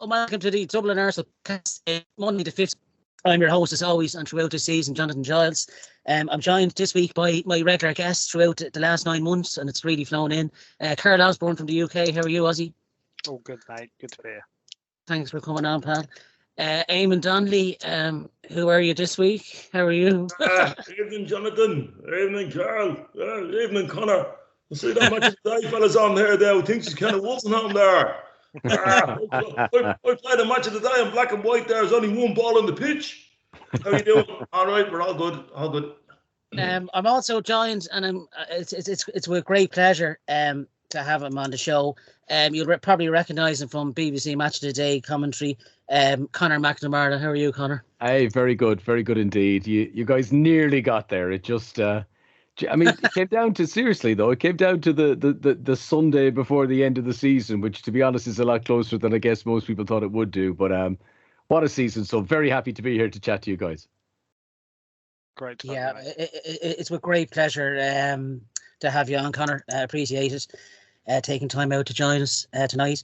Welcome to the Dublin Arsenal podcast, Monday the 5th. I'm your host as always, and throughout this season, Jonathan Giles. I'm joined this week by my regular guests throughout the last 9 months, and it's really flown in. Carl Osborne from the UK. How are you, Ozzy? Oh, good, mate. Good to be here. Thanks for coming on, pal. Eamon Donnelly, who are you this week? How are you? Evening, Jonathan. Evening, Carl. Evening, Conor. I see that much of the day fellas on here there who thinks he's kind of Wolstenham there. I played a match of the day in black and white. There's only one ball on the pitch. How you doing? All right, we're all good. All good. I'm also joined, and it's with great pleasure to have him on the show. You'll probably recognise him from BBC Match of the Day commentary. Conor Matt. Namara. How are you, Conor? Hey, very good indeed. You guys nearly got there. It just I mean, it came down to, seriously though, it came down to the Sunday before the end of the season, which to be honest is a lot closer than I guess most people thought it would do. But what a season. So very happy to be here to chat to you guys. Great. Yeah, it's with great pleasure to have you on, Conor. Appreciate it. Taking time out to join us tonight.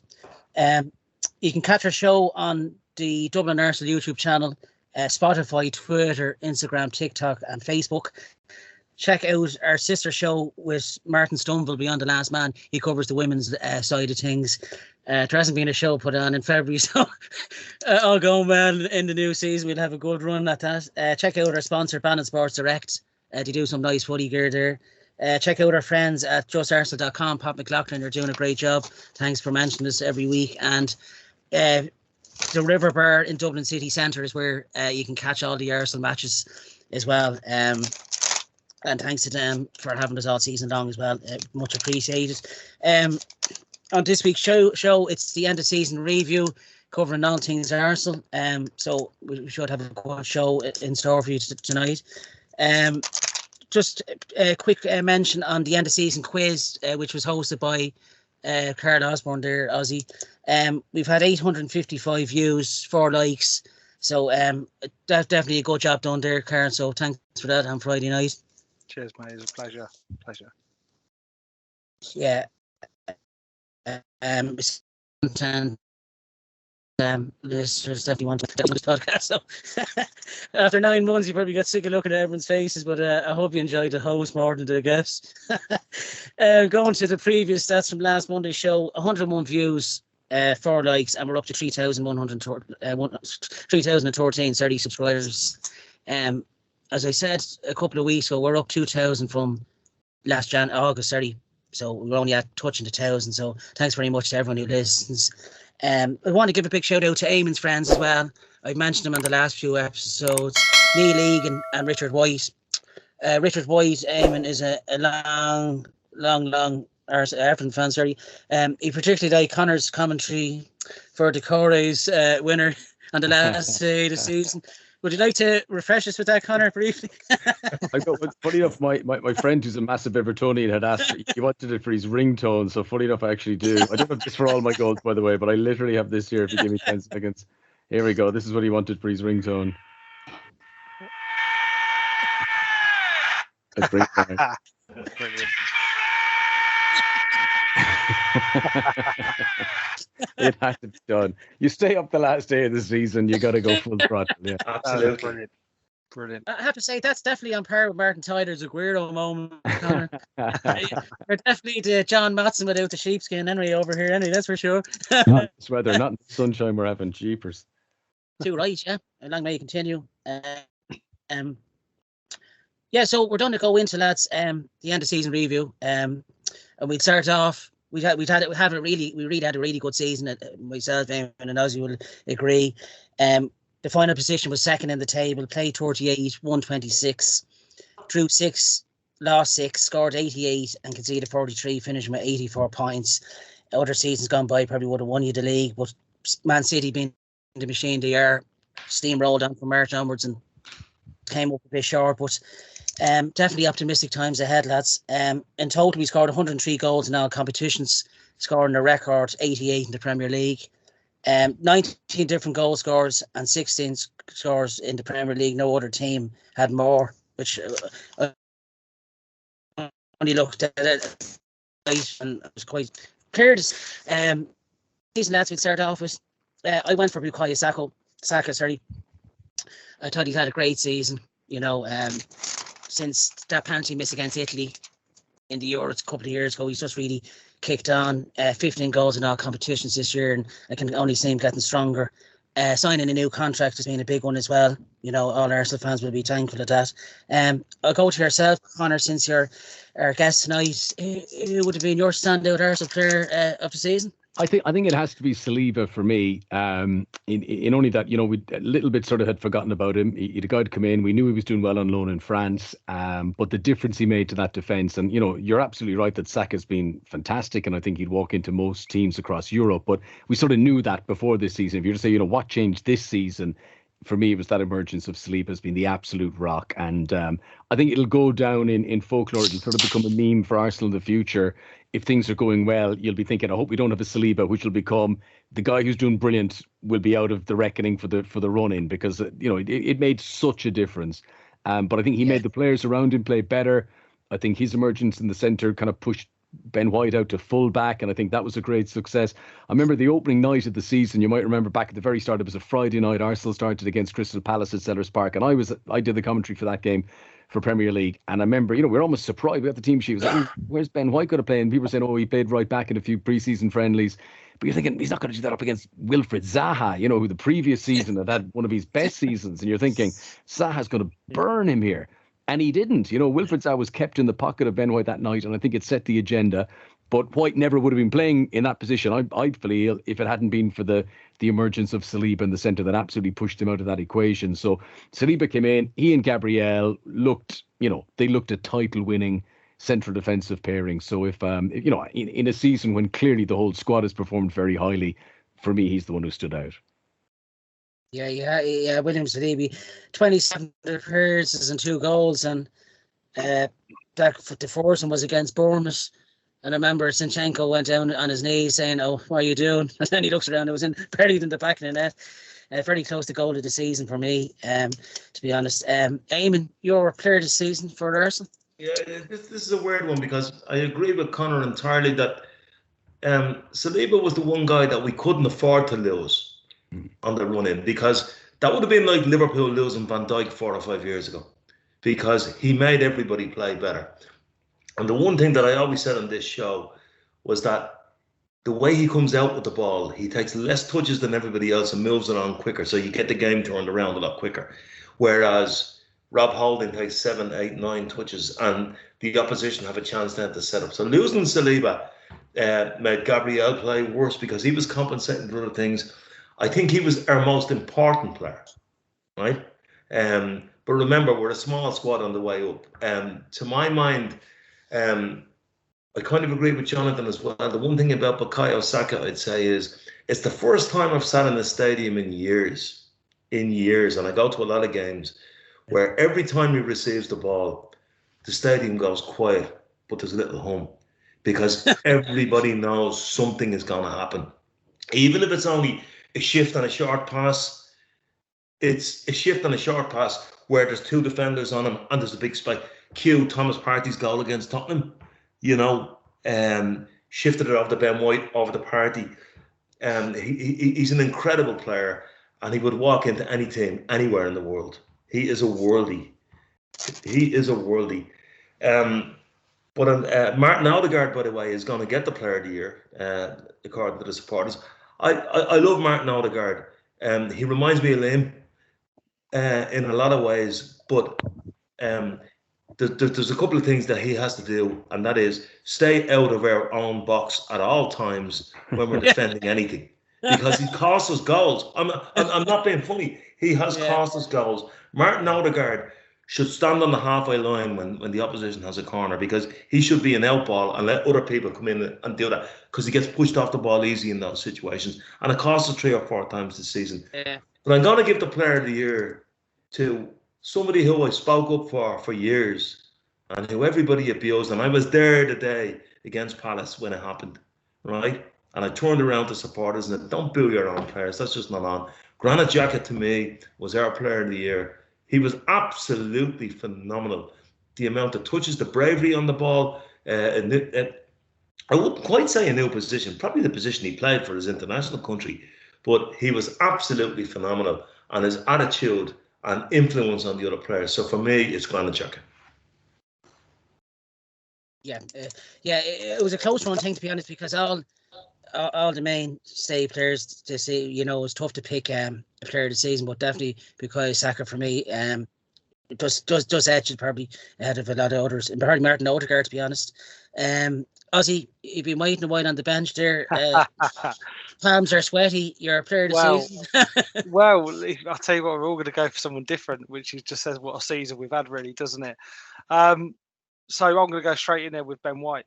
You can catch our show on the Dublin Arsenal YouTube channel, Spotify, Twitter, Instagram, TikTok and Facebook. Check out our sister show with Martin Stumble, Beyond the Last Man. He covers the women's side of things. There hasn't been a show put on in February, so all going well in the new season. We'll have a good run at that. Check out our sponsor, Balon Sports Direct. They do some nice footy gear there. Check out our friends at justarsenal.com. Pat McLaughlin are doing a great job. Thanks for mentioning us every week. And the River Bar in Dublin City Centre is where you can catch all the Arsenal matches as well. And thanks to them for having us all season long as well. Much appreciated. On this week's show, it's the end of season review, covering all things Arsenal. So we should have a good show in store for you tonight. Just a quick mention on the end of season quiz, which was hosted by Carl Osborne there, Ozzy. We've had 855 views, 4 likes. So that's definitely a good job done there, Carl. So thanks for that on Friday night. Cheers, mate. It's a pleasure. Yeah. Listeners definitely want to get on this podcast. So after 9 months, you probably got sick of looking at everyone's faces, but I hope you enjoyed the host more than the guests. Going to the previous stats from last Monday's show, 101 views, 4 likes, and we're up to 3,013 subscribers. As I said a couple of weeks ago, we're up 2,000 from last August 30. So we're only at touching the 1,000. So thanks very much to everyone who listens. I want to give a big shout out to Eamon's friends as well. I've mentioned them in the last few episodes. Neil Egan and Richard White. Richard White, Eamon, is a long Everton fan, sorry. He particularly liked Conor's commentary for the Corey's winner on the last day of the season. Would you like to refresh us with that, Conor, briefly? Funny enough, my friend who's a massive Evertonian had asked, he wanted it for his ringtone, so funny enough, I actually do. I don't have this for all my goals, by the way, but I literally have this here if you give me 10 seconds. Here we go. This is what he wanted for his ringtone. That's brilliant. It has to be done. You stay up the last day of the season, you got to go full throttle. Yeah, Absolutely. Brilliant. I have to say, that's definitely on par with Martin Tyler's Aguero moment, Conor. We're definitely the John Matson without the sheepskin anyway over here, anyway, that's for sure. It's weather, not in the sunshine we're having, jeepers. Too right, yeah. Long may you continue. Yeah, so we're going to go into, lads, the end of season review. And we'll start off. We really had a really good season. Myself and Ozzy will agree. The final position was second in the table. Played 38, won 26, drew 6, lost 6, scored 88, and conceded 43, finishing with 84 points. Other seasons gone by probably would have won you the league, but Man City being the machine they are, steamrolled on from March onwards and came up a bit short. But definitely optimistic times ahead, lads. In total, we scored 103 goals in all competitions, scoring a record 88 in the Premier League. 19 different goal scorers and 16 scores in the Premier League. No other team had more, which only looked at it and it was quite clear. Season, lads, we'll start off with I went for Bukayo Saka, sorry. I thought he had a great season, since that penalty miss against Italy in the Euros a couple of years ago. He's just really kicked on. 15 goals in all competitions this year, and I can only see him getting stronger. Signing a new contract has been a big one as well. All Arsenal fans will be thankful of that. I'll go to yourself, Conor, since you're our guest tonight. Who would have been your standout Arsenal player of the season? I think it has to be Saliba for me. In only that, we a little bit sort of had forgotten about him. He'd a guy to come in. We knew he was doing well on loan in France. But the difference he made to that defence, and you're absolutely right that Saka's been fantastic, and I think he'd walk into most teams across Europe. But we sort of knew that before this season. If you were to say, what changed this season, for me, it was that emergence of Saliba has been the absolute rock. And I think it'll go down in folklore. It'll sort of become a meme for Arsenal in the future. If things are going well, you'll be thinking, I hope we don't have a Saliba, which will become the guy who's doing brilliant will be out of the reckoning for the run-in, because, it made such a difference. But I think he made the players around him play better. I think his emergence in the centre kind of pushed Ben White out to full back, and I think that was a great success. I remember the opening night of the season. You might remember back at the very start, it was a Friday night. Arsenal started against Crystal Palace at Selhurst Park, and I did the commentary for that game for Premier League. And I remember, we're almost surprised. We got the team sheet. It was like, where's Ben White going to play? And people were saying, he played right back in a few pre-season friendlies. But you're thinking, he's not going to do that up against Wilfried Zaha, who the previous season had one of his best seasons. And you're thinking, Zaha's going to burn him here. And he didn't. Wilfried Zaha was kept in the pocket of Ben White that night, and I think it set the agenda. But White never would have been playing in that position, I feel, if it hadn't been for the emergence of Saliba in the centre that absolutely pushed him out of that equation. So Saliba came in, he and Gabriel looked, they looked a title-winning central defensive pairing. So if in a season when clearly the whole squad has performed very highly, for me, he's the one who stood out. Yeah. William Saliba, 27 appearances and 2 goals, and that the fourth one was against Bournemouth. And I remember Zinchenko went down on his knees saying, what are you doing? And then he looks around, it was buried in the back of the net. Very close to goal of the season for me, to be honest. Eamon, your player of the season for Arsenal? Yeah, this is a weird one, because I agree with Conor entirely that Saliba was the one guy that we couldn't afford to lose on the run-in, because that would have been like Liverpool losing Van Dijk 4 or 5 years ago, because he made everybody play better. And the one thing that I always said on this show was that the way he comes out with the ball, he takes less touches than everybody else and moves it on quicker. So you get the game turned around a lot quicker. Whereas Rob Holding takes 7, 8, 9 touches and the opposition have a chance then to set up. So losing Saliba made Gabriel play worse because he was compensating for other things. I think he was our most important player, right? But remember, we're a small squad on the way up. To my mind, I kind of agree with Jonathan as well. The one thing about Bukayo Saka, I'd say, is it's the first time I've sat in a stadium in years, and I go to a lot of games where every time he receives the ball, the stadium goes quiet, but there's a little hum, because everybody knows something is going to happen. Even if it's only a shift and a short pass, it's a shift and a short pass where there's 2 defenders on him and there's a big spike. Cue Thomas Partey's goal against Tottenham, shifted it off to Ben White, over the Partey. He's an incredible player, and he would walk into any team, anywhere in the world. He is a worldie. But Martin Odegaard, by the way, is going to get the Player of the Year, according to the supporters. I love Martin Odegaard. He reminds me of Liam in a lot of ways, but there's a couple of things that he has to do, and that is stay out of our own box at all times when we're defending anything, because he costs us goals. I'm not being funny. He has cost us goals. Martin Odegaard should stand on the halfway line when the opposition has a corner, because he should be an out ball and let other people come in and do that, because he gets pushed off the ball easy in those situations, and it costs us 3 or 4 times this season. Yeah. But I'm going to give the Player of the Year to somebody who I spoke up for years and who everybody abused. And I was there the day against Palace when it happened, right? And I turned around to supporters and said, don't boo your own players. That's just not on. Granit Xhaka, to me, was our Player of the Year. He was absolutely phenomenal. The amount of touches, the bravery on the ball. I wouldn't quite say a new position, probably the position he played for his international country. but he was absolutely phenomenal, and his attitude and influence on the other players. So for me, it's Granit Xhaka. Yeah, it was a close one thing, to be honest, because all the mainstay players to see, you know, it's tough to pick a player of the season, but definitely because Saka for me, it does edge it probably ahead of a lot of others, and probably Martin Odegaard, to be honest. Ozzy, you've been waiting a while on the bench there. Palms are sweaty. You're a player of the season. Well, I'll tell you what, we're all going to go for someone different, which just says what a season we've had, really, doesn't it? So I'm going to go straight in there with Ben White,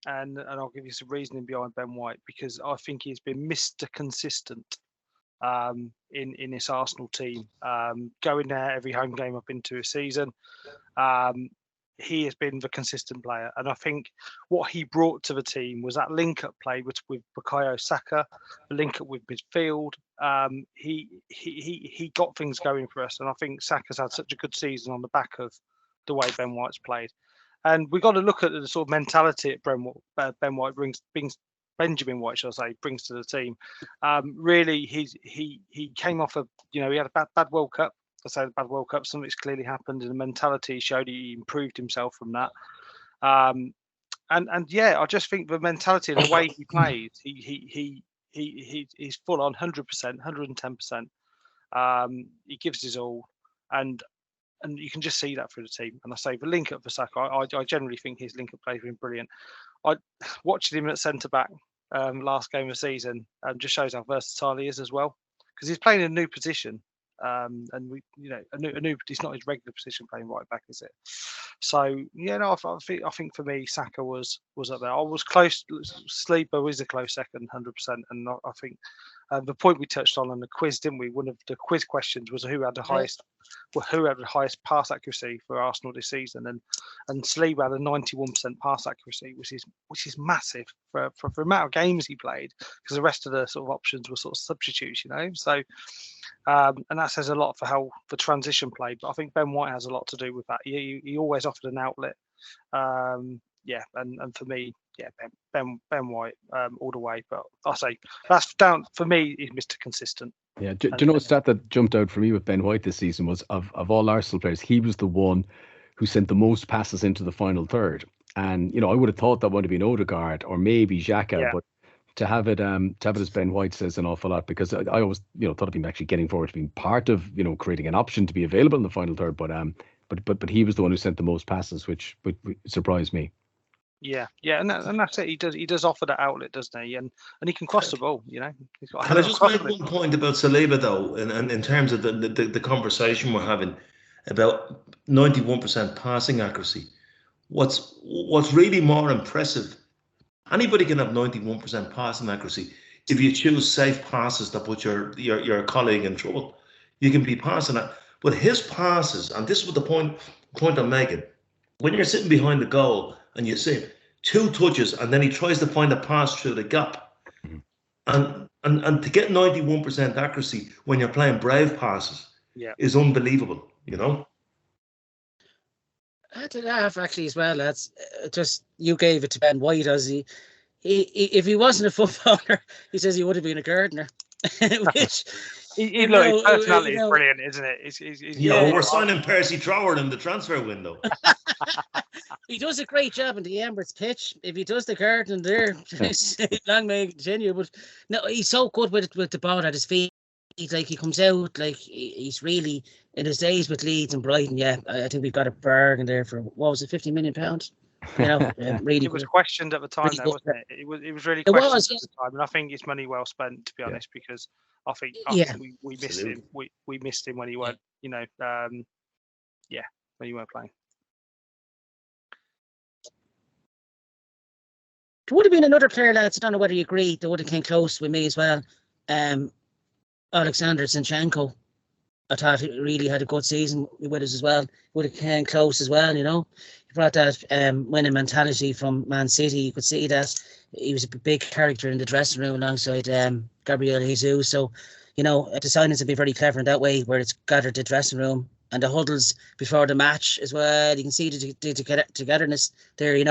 and I'll give you some reasoning behind Ben White, because I think he's been Mr. Consistent in this Arsenal team, going there every home game up into a season. He has been the consistent player, and I think what he brought to the team was that link-up play with Bukayo Saka, the link-up with midfield. He got things going for us, and I think Saka's had such a good season on the back of the way Ben White's played. And we've got to look at the sort of mentality that Ben White brings Benjamin White, shall I say, brings to the team. Really, he came off he had a bad World Cup. I say the bad World Cup, something's clearly happened, and the mentality showed he improved himself from that. And yeah, I just think the mentality and the way he plays, he's full on 100%, 110%. He gives his all, and you can just see that through the team. And I say the link up for Saka, I generally think his link up play has been brilliant. I watched him at centre back last game of the season, just shows how versatile he is as well, because he's playing in a new position. And a new. It's not his regular position playing right back, is it? So yeah, no, I think for me, Saka was up there. I was close. Sleeper was a close second, 100%. And I think the point we touched on the quiz, didn't we? One of the quiz questions was who had the highest pass accuracy for Arsenal this season, and Sleeper had a 91% pass accuracy, which is massive for the amount of games he played, because the rest of the sort of options were sort of substitutes, So. And that says a lot for how the transition played. But I think Ben White has a lot to do with that. He always offered an outlet. And for me, yeah, Ben White all the way. But I say that's down for me. He's Mr. Consistent. Yeah. Do you know a stat that jumped out for me with Ben White this season was of all Arsenal players, he was the one who sent the most passes into the final third. And I would have thought that would have been Odegaard or maybe Xhaka, but to have it as Ben White says an awful lot, because I always thought of him actually getting forward to being part of creating an option to be available in the final third, but he was the one who sent the most passes, which surprised me. Yeah, and that's it. He does offer that outlet, doesn't he? And he can cross the ball. He's got. Can I just make one point about Saliba though, and in terms of the conversation we're having about 91% passing accuracy? What's really more impressive? Anybody can have 91% passing accuracy if you choose safe passes that put your colleague in trouble. You can be passing that. But his passes, and this is the point I'm making, when you're sitting behind the goal and you see 2 touches and then he tries to find a pass through the gap, and to get 91% accuracy when you're playing brave passes is unbelievable, I had to laugh actually as well, lads. Just you gave it to Ben White, as he if he wasn't a footballer, he says he would have been a gardener. Which his personality is brilliant, isn't it? We're signing Percy Troward in the transfer window. He does a great job in the Emirates pitch. If he does the gardening there, long may it continue. But no, he's so good with the ball at his feet. He comes out like he's really in his days with Leeds and Brighton. Yeah, I think we've got a bargain there for what was it, £50 million? Really. It was questioned at the time, though, wasn't it? It was really questioned at the time, and I think it's money well spent, to be honest, because I think we missed him. We missed him when he weren't, when he weren't playing. There would have been another player, lads. I don't know whether you agree. That would have came close with me as well. Alexander Zinchenko. I thought he really had a good season with us as well. Would have came close as well, He brought that winning mentality from Man City. You could see that he was a big character in the dressing room alongside Gabriel Jesus. So, the signings would be very clever in that way, where it's gathered the dressing room and the huddles before the match as well. You can see the togetherness there,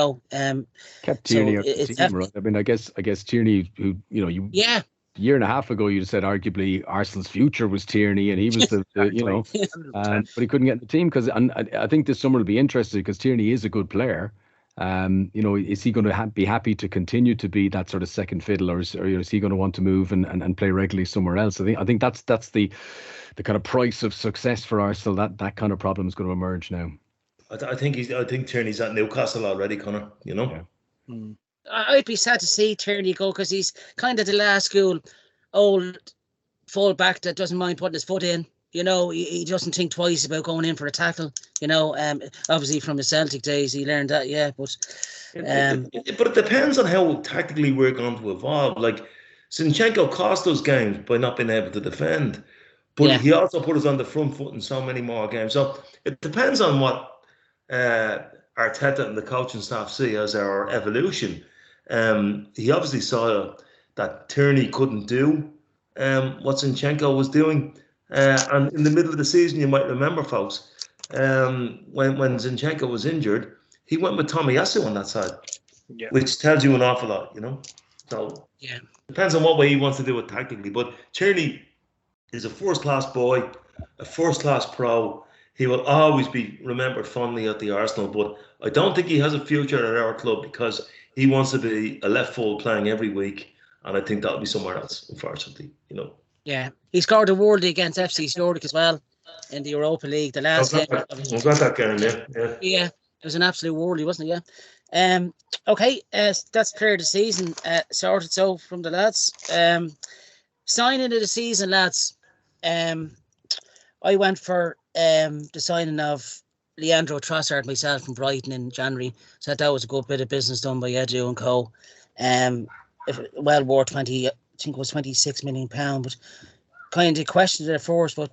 Kept Tierney up the team, right? I mean, I guess Tierney, who, year and a half ago, you'd said arguably Arsenal's future was Tierney, and he was the you know, but he couldn't get in the team because, and I think this summer will be interesting because Tierney is a good player. You know, is he going to be happy to continue to be that sort of second fiddle, or is he going to want to move and play regularly somewhere else? I think that's the kind of price of success for Arsenal. That kind of problem is going to emerge now. I think Tierney's at Newcastle already, Conor. You know. Yeah. I'd be sad to see Tierney go because he's kind of the last school old full-back that doesn't mind putting his foot in. You know, he doesn't think twice about going in for a tackle. You know, obviously from the Celtic days he learned that. Yeah, but but it depends on how tactically we're going to evolve. Like Zinchenko cost us games by not being able to defend, but he also put us on the front foot in so many more games. So it depends on what Arteta and the coaching staff see as our evolution. He obviously saw that Tierney couldn't do what Zinchenko was doing. And in the middle of the season, you might remember, folks, when Zinchenko was injured, he went with Tomiyasu on that side, which tells you an awful lot, you know. So depends on what way he wants to do it tactically. But Tierney is a first-class boy, a first-class pro. He will always be remembered fondly at the Arsenal, but I don't think he has a future at our club because he wants to be a left full playing every week, and I think that'll be somewhere else, unfortunately, you know. Yeah, he scored a worldie against FC Zurich as well in the Europa League. The last game. I've got that game, yeah. It was an absolute worldie, wasn't it? Yeah. Okay, that's clear the season sorted. So from the lads, signing of the season, lads. I went for the signing of Leandro Trossard myself from Brighton in January. So that was a good bit of business done by Edu and Co. Well worth 20. I think it was £26 million, but kind of questioned it at first. But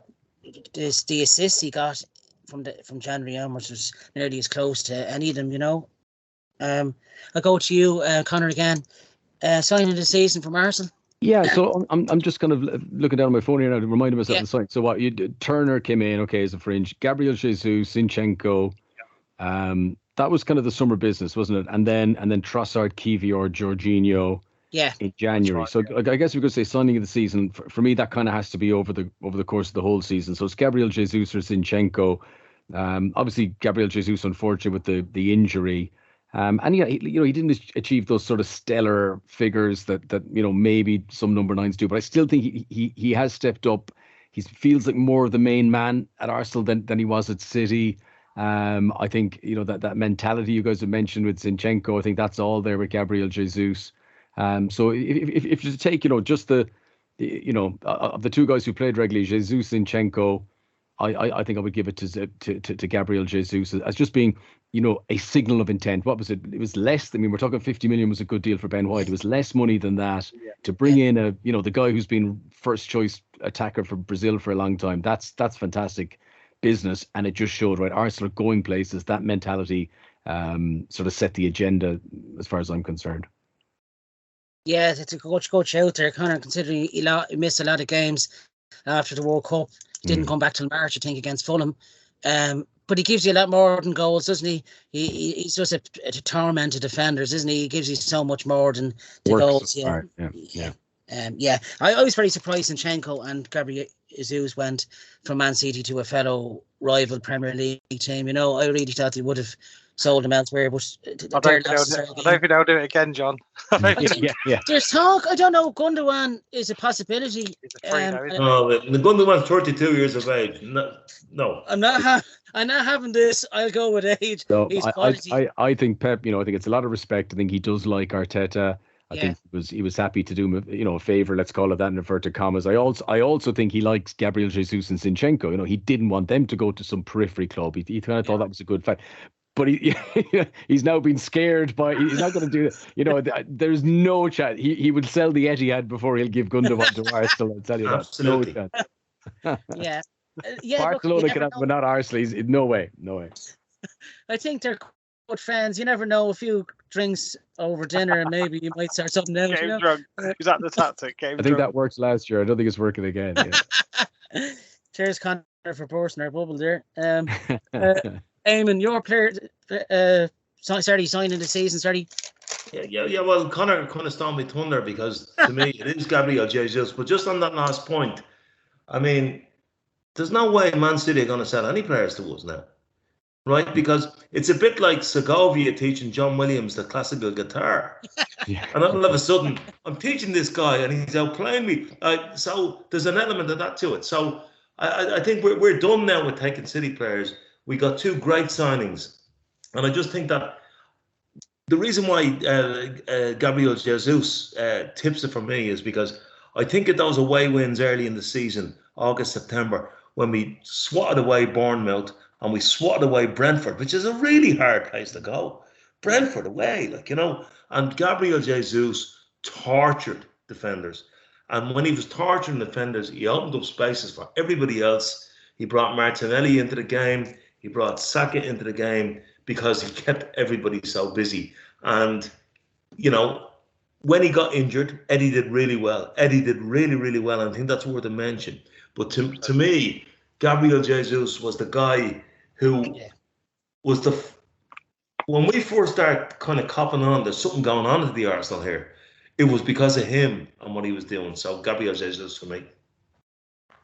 the assist he got from January onwards was nearly as close to any of them, you know. I'll go to you, Conor, again. Signing of the season from Arsenal. Yeah, so I'm just kind of looking down on my phone here now to remind myself of the sign. So what Turner came in, okay, as a fringe. Gabriel Jesus, Zinchenko. That was kind of the summer business, wasn't it? And then Trossard, Kivior, Jorginho. Yeah, in January. So I guess we could say signing of the season for me. That kind of has to be over the course of the whole season. So it's Gabriel Jesus or Zinchenko. Obviously Gabriel Jesus, unfortunate with the injury. And he didn't achieve those sort of stellar figures that maybe some number 9s do. But I still think he has stepped up. He feels like more of the main man at Arsenal than he was at City. I think that mentality you guys have mentioned with Zinchenko. I think that's all there with Gabriel Jesus. So if you take, just of the two guys who played regularly, Jesus, Zinchenko, I think I would give it to Gabriel Jesus as just being, a signal of intent. What was it? It was less. I mean, we're talking 50 million was a good deal for Ben White. It was less money than that to bring in the guy who's been first choice attacker for Brazil for a long time. That's fantastic business. And it just showed, right, Arsenal going places. That mentality sort of set the agenda as far as I'm concerned. Yeah, it's a good shout there, Conor, considering he missed a lot of games after the World Cup. Didn't come back till March, I think, against Fulham. But he gives you a lot more than goals, doesn't he? He's just a torment to defenders, isn't he? He gives you so much more than the goals. Yeah. I was very surprised Zinchenko and Gabriel Jesus went from Man City to a fellow rival Premier League team. I really thought he would have sold him elsewhere, but I don't think they'll do it again, John. There's talk. I don't know. Gundogan is a possibility. Gundogan's 32 years of age. No. I'm not having this. I'll go with age. So I think Pep. I think it's a lot of respect. I think he does like Arteta. I think he was happy to do him, a favor. Let's call it that in inverted commas. I also think he likes Gabriel Jesus and Zinchenko. He didn't want them to go to some periphery club. He kind of thought that was a good fact. But he's now been scared by. He's not going to do it. There's no chance. He would sell the Etihad before he'll give Gundogan to Arsenal. I'll tell you that. Absolutely. No chance. Barcelona can have him, but not Arsenal. No way. I think they're good friends. You never know. A few drinks over dinner, and maybe you might start something else. Game drunk. Is that the tactic? I think that worked last year. I don't think it's working again. Yeah. Cheers, Conor, for bursting our bubble there. Eamon, your player, signing the season, Yeah. Well, Connor kind of stole me thunder because to me it is Gabriel Jesus. But just on that last point, I mean, there's no way Man City are going to sell any players to us now, right? Because it's a bit like Segovia teaching John Williams the classical guitar. Yeah. And all of a sudden, I'm teaching this guy and he's outplaying me. So there's an element of that to it. So I think we're done now with taking City players. We got 2 great signings. And I just think that the reason why Gabriel Jesus tips it for me is because I think of those away wins early in the season, August, September, when we swatted away Bournemouth and we swatted away Brentford, which is a really hard place to go. Brentford away, and Gabriel Jesus tortured defenders. And when he was torturing defenders, he opened up spaces for everybody else. He brought Martinelli into the game. He brought Saka into the game because he kept everybody so busy. And, when he got injured, Eddie did really well. Eddie did really, really well. And I think that's worth a mention. But to me, Gabriel Jesus was the guy who was when we first started kind of copping on, there's something going on at the Arsenal here. It was because of him and what he was doing. So Gabriel Jesus for me.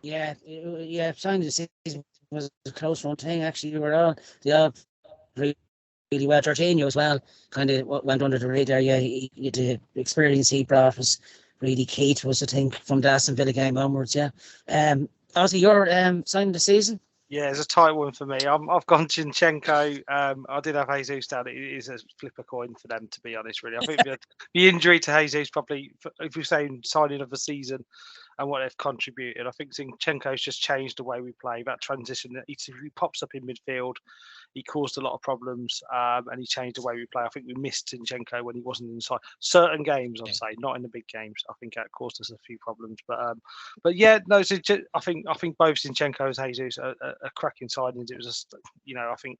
Yeah. Signing the season was a close run thing. Actually, they all really well. Jorginho as well kind of went under the radar. Yeah, the experience he brought was really key to us, I think, from the Aston Villa game onwards. Yeah. Ozzy, you're signing the season? Yeah, it's a tight one for me. I've gone Zinchenko. I did have Jesus down. It is a flip a coin for them, to be honest, really. I think the injury to Jesus probably, if you're saying signing of the season and what they've contributed, I think Zinchenko's just changed the way we play. That transition, he pops up in midfield. He caused a lot of problems and he changed the way we play. I think we missed Zinchenko when he wasn't inside. Certain games, I'd say, not in the big games. I think that caused us a few problems. But yeah, no. I think both Zinchenko and Jesus are cracking signings. It was just, I think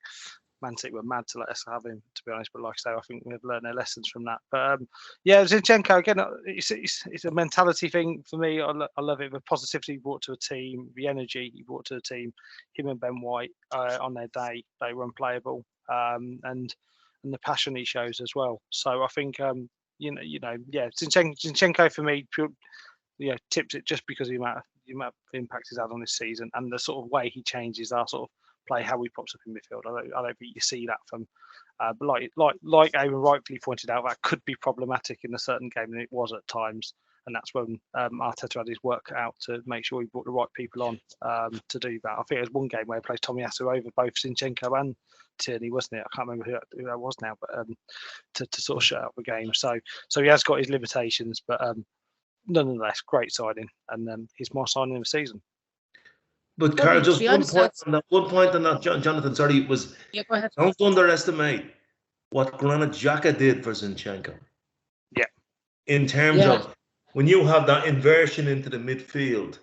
Man City were mad to let us have him, to be honest. But like I say, I think we've learned their lessons from that. But yeah, Zinchenko again. It's a mentality thing for me. I love it. The positivity he brought to a team, the energy he brought to the team. Him and Ben White on their day, they were unplayable, and the passion he shows as well. So I think yeah, Zinchenko for me, tips it just because of the amount of impact he's had on this season and the sort of way he changes our sort of play, how he pops up in midfield. I don't think you see that from, but like Aaron rightfully pointed out, that could be problematic in a certain game, and it was at times. And that's when Arteta had his work out to make sure he brought the right people on to do that. I think there's one game where he plays Tomiyasu over both Zinchenko and Tierney, wasn't it? I can't remember who that was now, but to sort of shut out the game. So he has got his limitations, but nonetheless, great signing, and he's my signing of the season. But Carl, just one point on that, Jonathan, sorry, was go ahead. Don't underestimate what Granit Xhaka did for Zinchenko. Yeah. In terms of when you have that inversion into the midfield,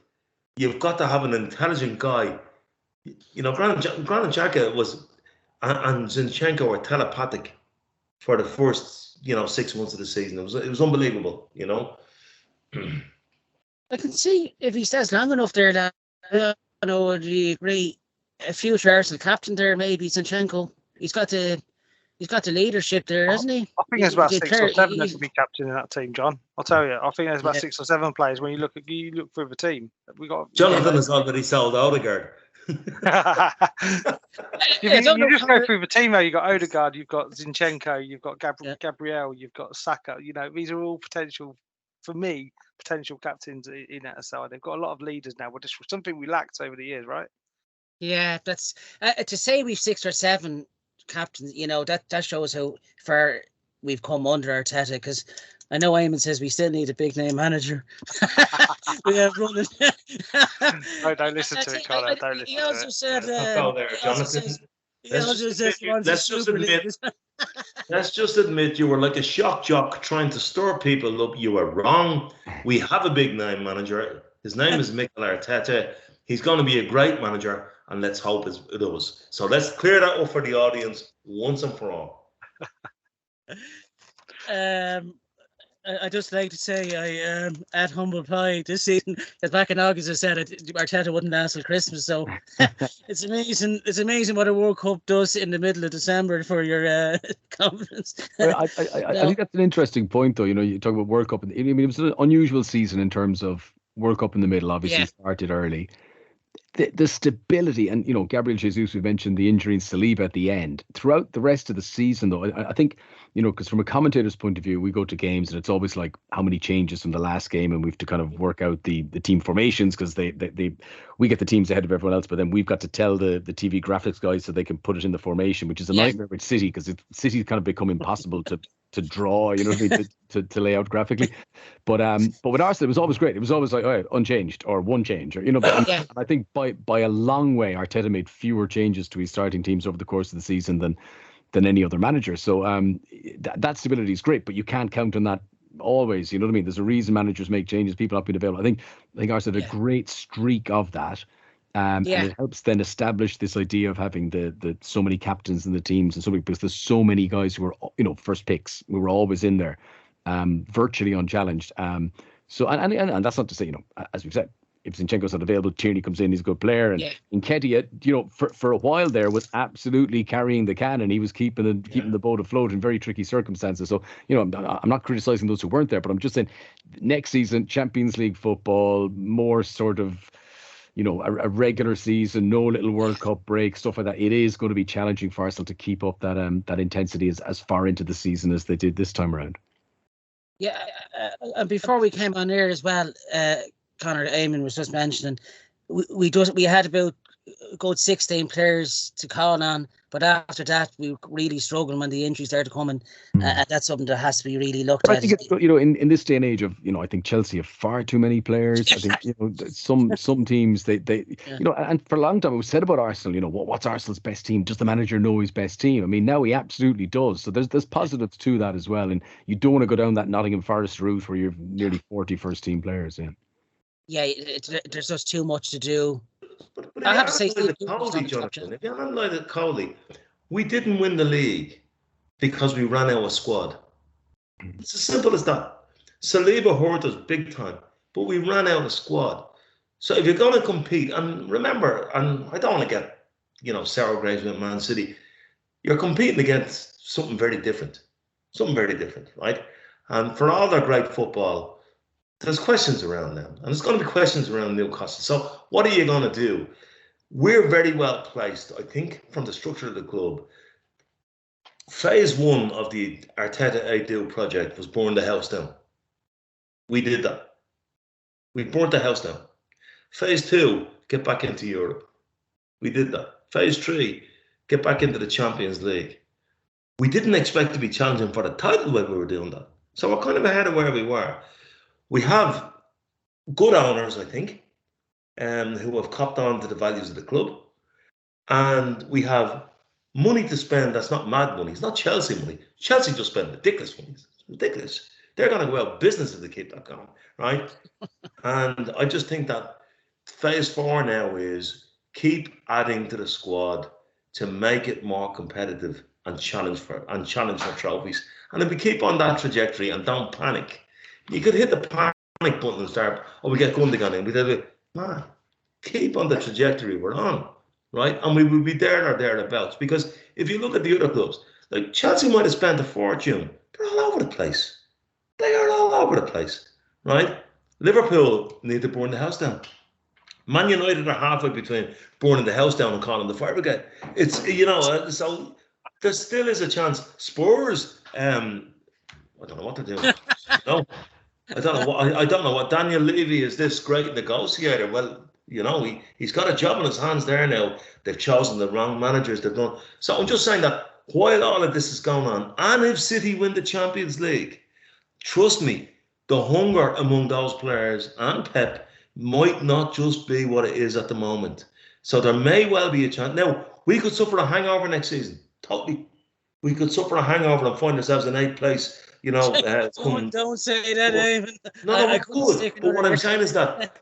you've got to have an intelligent guy. Granit Xhaka was and Zinchenko were telepathic for the first 6 months of the season. It was unbelievable. I can see if he stays long enough there that. Do you agree? A future Arsenal captain there, maybe Zinchenko. He's got the leadership there, hasn't he? I think there's about 6 or 7 that could be captain in that team, John. I'll tell you. I think there's about 6 or 7 players when you look through the team. We got Jonathan has already sold Odegaard. You just go through the team though. You've got Odegaard, you've got Zinchenko, you've got Gabriel, you've got Saka. These are all potential captains in that side. They've got a lot of leaders now, which is something we lacked over the years, right? Yeah, that's to say we've 6 or 7 captains. That shows how far we've come under Arteta. Because I know Eamon says we still need a big name manager. We have running. Don't listen to it, Conor. Don't listen to it. He also said, Let's just admit you were like a shock jock trying to stir people up. You were wrong. We have a big name manager. His name is Mikel Arteta. He's going to be a great manager, and let's hope it does. So let's clear that up for the audience once and for all. I just like to say I at humble pie this season. Because back in August I said Arteta wouldn't last till Christmas. So it's amazing. It's amazing what a World Cup does in the middle of December for your confidence. Well, I think that's an interesting point, though. You talk about World Cup. I mean, it was an unusual season in terms of World Cup in the middle. Obviously, started early. The stability, and Gabriel Jesus, we mentioned the injury, and Saliba at the end. Throughout the rest of the season, though, I think because from a commentator's point of view, we go to games and it's always like how many changes from the last game, and we have to kind of work out the team formations because we get the teams ahead of everyone else, but then we've got to tell the TV graphics guys so they can put it in the formation, which is a nightmare with City because City's kind of become impossible to draw, what I mean, to lay out graphically. But with Arsenal, it was always great. It was always like, unchanged or one change, or but and I think by a long way, Arteta made fewer changes to his starting teams over the course of the season than any other manager. So that stability is great, but you can't count on that always. You know what I mean? There's a reason managers make changes, people not being available. I think Arsenal had a great streak of that. And it helps then establish this idea of having the so many captains in the teams and so many, because there's so many guys who are first picks. We were always in there, virtually unchallenged. So and that's not to say, as we've said, if Zinchenko's not available, Tierney comes in, he's a good player, and Nketiah, for a while there was absolutely carrying the can, and he was keeping the boat afloat in very tricky circumstances. So I'm not criticizing those who weren't there, but I'm just saying next season, Champions League football, more sort of a regular season, no little World Cup break, stuff like that. It is going to be challenging for Arsenal to keep up that intensity as far into the season as they did this time around. Yeah, and before we came on air as well, Conor, Eamon was just mentioning, we had about a good 16 players to call on, but after that we really struggled when the injuries started coming, and that's something that has to be really looked at. I think it's, in this day and age of, I think Chelsea have far too many players. I think some teams they and for a long time it was said about Arsenal, what's Arsenal's best team? Does the manager know his best team? I mean, now he absolutely does. So there's positives to that as well, and you don't want to go down that Nottingham Forest route where you've nearly 40 first team players. There's just too much to do. But I have to say, Jonathan, if you're not like the Coley, we didn't win the league because we ran out of squad. It's as simple as that. Saliba hurt us big time, but we ran out of squad. So if you're going to compete, and remember, and I don't want to get, sour grapes with Man City, you're competing against something very different, right? And for all their great football, there's questions around them, and there's going to be questions around Newcastle. So what are you going to do? We're very well placed, I think, from the structure of the club. Phase 1 of the Arteta Ideal project was burn the house down. We did that. We burnt the house down. Phase 2, get back into Europe. We did that. Phase 3, get back into the Champions League. We didn't expect to be challenging for the title when we were doing that. So we're kind of ahead of where we were. We have good owners, I think, who have copped on to the values of the club. And we have money to spend that's not mad money. It's not Chelsea money. Chelsea just spend ridiculous money. It's ridiculous. They're going to go out of business if they keep that going, right? And I just think that phase 4 now is keep adding to the squad to make it more competitive and challenge for trophies. And if we keep on that trajectory and don't panic, you could hit the panic button and start, we get Gundogan in. We did man, keep on the trajectory we're on, right? And we will be there or thereabouts. Because if you look at the other clubs, like Chelsea might have spent a fortune. They're all over the place. They are all over the place, right? Liverpool need to burn the house down. Man United are halfway between burning the house down and calling the fire brigade. It's, so there still is a chance. Spurs, I don't know what they're doing. No, I don't know what Daniel Levy is, this great negotiator. Well, he's got a job in his hands there now. They've chosen the wrong managers. They've done. So I'm just saying that while all of this is going on, and if City win the Champions League, trust me, the hunger among those players and Pep might not just be what it is at the moment. So there may well be a chance. Now, we could suffer a hangover next season. Totally. We could suffer a hangover and find ourselves in 8th place. Don't say that, Eamon. No, good. But what I'm saying is that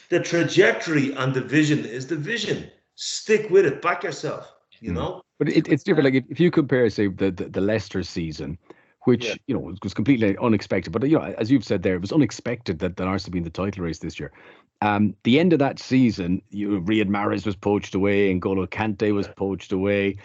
the trajectory and the vision is the vision. Stick with it. Back yourself. But it's different. Like if you compare, say, the Leicester season, which was completely unexpected. But as you've said there, it was unexpected that Arsenal be in the title race this year. The end of that season, Riyad Mahrez was poached away, and N'Golo Kante was poached away.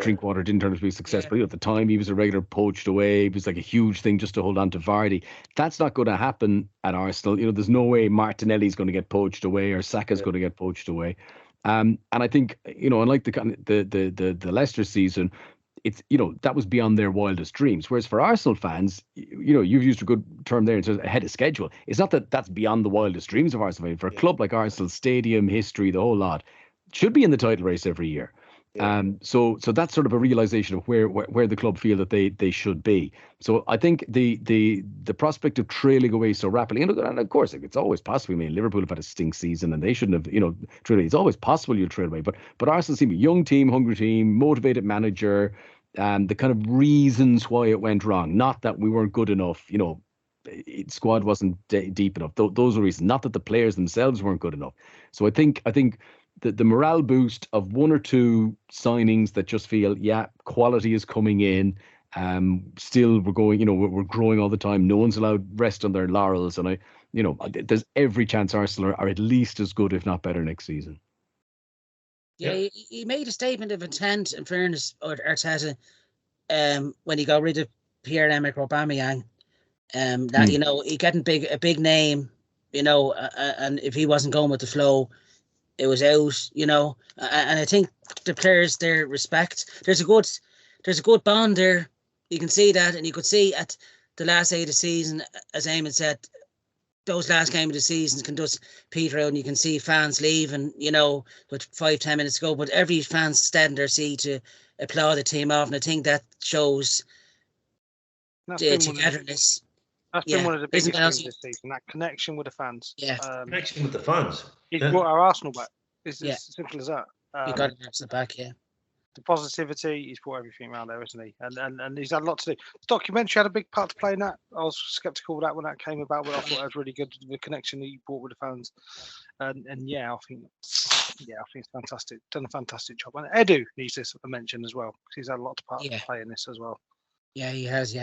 Drinkwater didn't turn out to be successful. At the time, he was a regular poached away. It was like a huge thing just to hold on to Vardy. That's not going to happen at Arsenal. There's no way Martinelli's going to get poached away or Saka's going to get poached away. And I think, unlike the Leicester season, it's that was beyond their wildest dreams. Whereas for Arsenal fans, you've used a good term there in terms of ahead of schedule. It's not that that's beyond the wildest dreams of Arsenal fans. For a club like Arsenal, stadium, history, the whole lot, should be in the title race every year. So that's sort of a realization of where the club feel that they should be. So I think the prospect of trailing away so rapidly, and of course it's always possible. I mean, Liverpool have had a stink season, and they shouldn't have trailed. It's always possible you'll trail away, but Arsenal seem a young team, hungry team, motivated manager. The kind of reasons why it went wrong, not that we weren't good enough, squad wasn't deep enough. Those are reasons, not that the players themselves weren't good enough. So I think the morale boost of one or two signings that just feel, quality is coming in. Still we're going, we're growing all the time. No one's allowed rest on their laurels, and there's every chance Arsenal are at least as good, if not better, next season. Yeah, he made a statement of intent, in fairness, Arteta, when he got rid of Pierre-Emerick Aubameyang, that he getting a big name, and if he wasn't going with the flow, it was out, and I think the players there respect. There's a good bond there. You can see that, and you could see at the last day of the season, as Eamon said, those last game of the seasons can just peter out, and you can see fans leaving, with 5-10 minutes to go, but every fan's stayed in their seat to applaud the team off, and I think that shows the togetherness. That's been one of the biggest things this season, that connection with the fans. Yeah, connection with the fans. He's brought our Arsenal back. It's as simple as that. He got it back, the positivity, he's brought everything around there, isn't he? And he's had a lot to do. The documentary had a big part to play in that. I was sceptical of that when that came about, but I thought it was really good, the connection that he brought with the fans. And I think it's fantastic. Done a fantastic job. And Edu needs this a mention as well, because he's had a lot to play in this as well. Yeah, he has,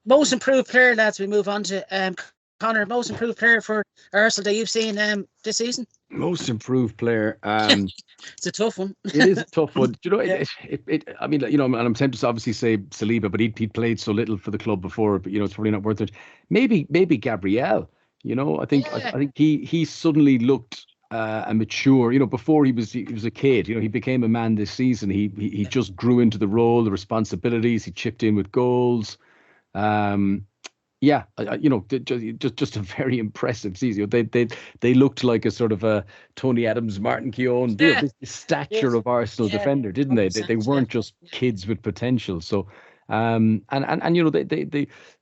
most improved player, lads, we move on to Conor, most improved player for Arsenal that you've seen this season? Most improved player. It's a tough one. It is a tough one. I mean, and I'm tempted to obviously say Saliba, but he'd played so little for the club before, but it's probably not worth it. Maybe Gabriel. I think he suddenly looked mature. Before he was a kid. He became a man this season. He just grew into the role, the responsibilities. He chipped in with goals. Just a very impressive season. They looked like a sort of a Tony Adams, Martin Keown, the stature of Arsenal defender, didn't they? They weren't just kids with potential. So, they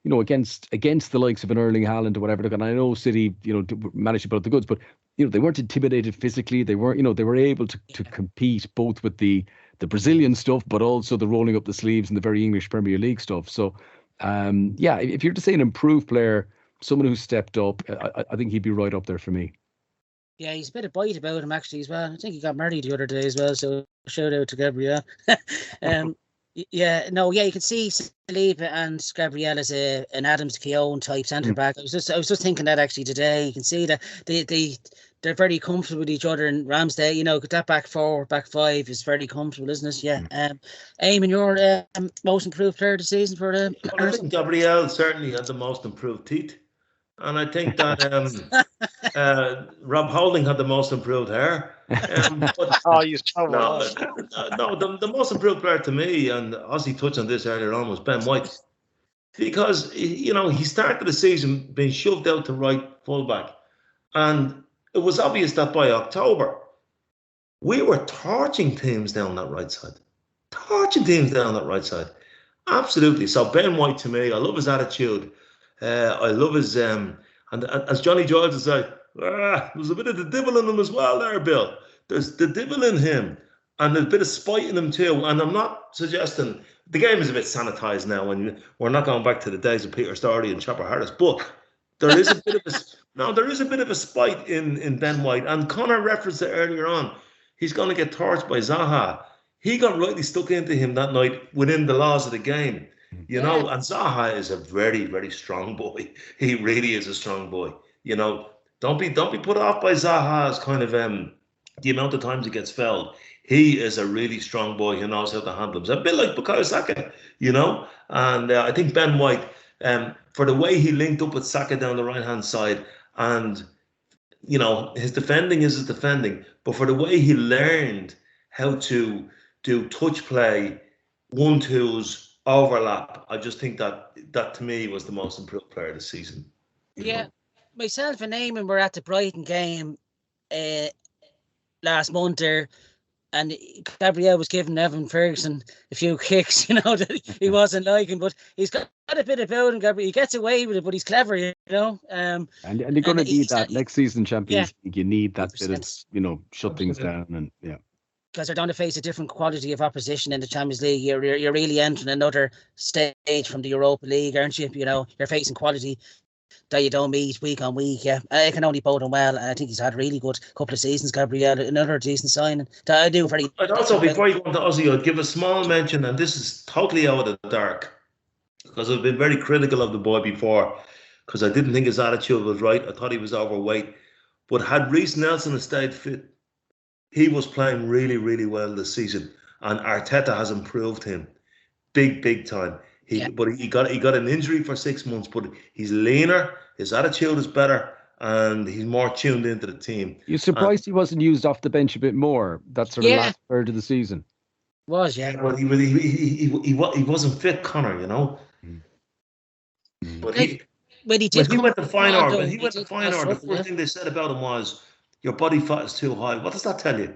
against the likes of an Erling Haaland or whatever. And I know City, managed to put up the goods, but they weren't intimidated physically. They weren't, they were able to compete both with the Brazilian stuff, but also the rolling up the sleeves and the very English Premier League stuff. So. If you're to say an improved player, someone who stepped up, I think he'd be right up there for me. Yeah, he's a bit of bite about him actually as well. I think he got married the other day as well, so shout out to Gabriel. You can see Saliba and Gabriel as an Adams Keown type centre back. I was just thinking that actually today. You can see that they're very comfortable with each other, and Ramsdale, that back four, back five is very comfortable, isn't it? Yeah. Eamon, your most improved player of the season for the I think Gabriel certainly had the most improved teeth. And I think that Rob Holding had the most improved hair. You're so the most improved player to me, and Ozzy touched on this earlier on, was Ben White. Because, he started the season being shoved out to right fullback. And it was obvious that by October, we were torching teams down that right side. Absolutely. So Ben White, to me, I love his attitude. I love his, and as Johnny Giles would say, there's a bit of the devil in him as well there, Bill. There's the devil in him, and there's a bit of spite in him too. And I'm not suggesting the game is a bit sanitized now, and we're not going back to the days of Peter Storey and Chopper Harris, but there is a bit of a spite in Ben White. And Conor referenced it earlier on. He's going to get torched by Zaha. He got rightly stuck into him that night within the laws of the game. You know, and Zaha is a very, very strong boy. He really is a strong boy. You know, don't be put off by Zaha's kind of the amount of times he gets fouled. He is a really strong boy who knows how to handle himself. A bit like Bukayo Saka, you know. And I think Ben White, for the way he linked up with Saka down the right hand side, and you know, his defending is his defending, but for the way he learned how to do touch play, 1-2s, overlap, I just think that to me was the most improved player of the season. Yeah, myself and Eamon were at the Brighton game last month there, and Gabriel was giving Evan Ferguson a few kicks, you know, that he wasn't liking, but he's got a bit about him, Gabriel. He gets away with it, but he's clever, you know. And you're going to need that next season, Champions League. You need that 100%. bit of, you know, shut things down, and because they're going to face a different quality of opposition in the Champions League. You're really entering another stage from the Europa League, aren't you? You know, you're facing quality that you don't meet week on week. Yeah, I can only bode him well. I think he's had a really good couple of seasons, Gabriel. Another decent signing that I do very. I'd also, before you go on to Ozzy, I'd give a small mention, and this is totally out of the dark, because I've been very critical of the boy before, because I didn't think his attitude was right. I thought he was overweight. But had Reece Nelson stayed fit, he was playing really, really well this season, and Arteta has improved him big time. But he got an injury for 6 months, but he's leaner, his attitude is better, and he's more tuned into the team. You're surprised he wasn't used off the bench a bit more, that sort of last third of the season? Well, he wasn't fit, Conor, you know. But when he went to Feyenoord, the first thing they said about him was, your body fat is too high. What does that tell you?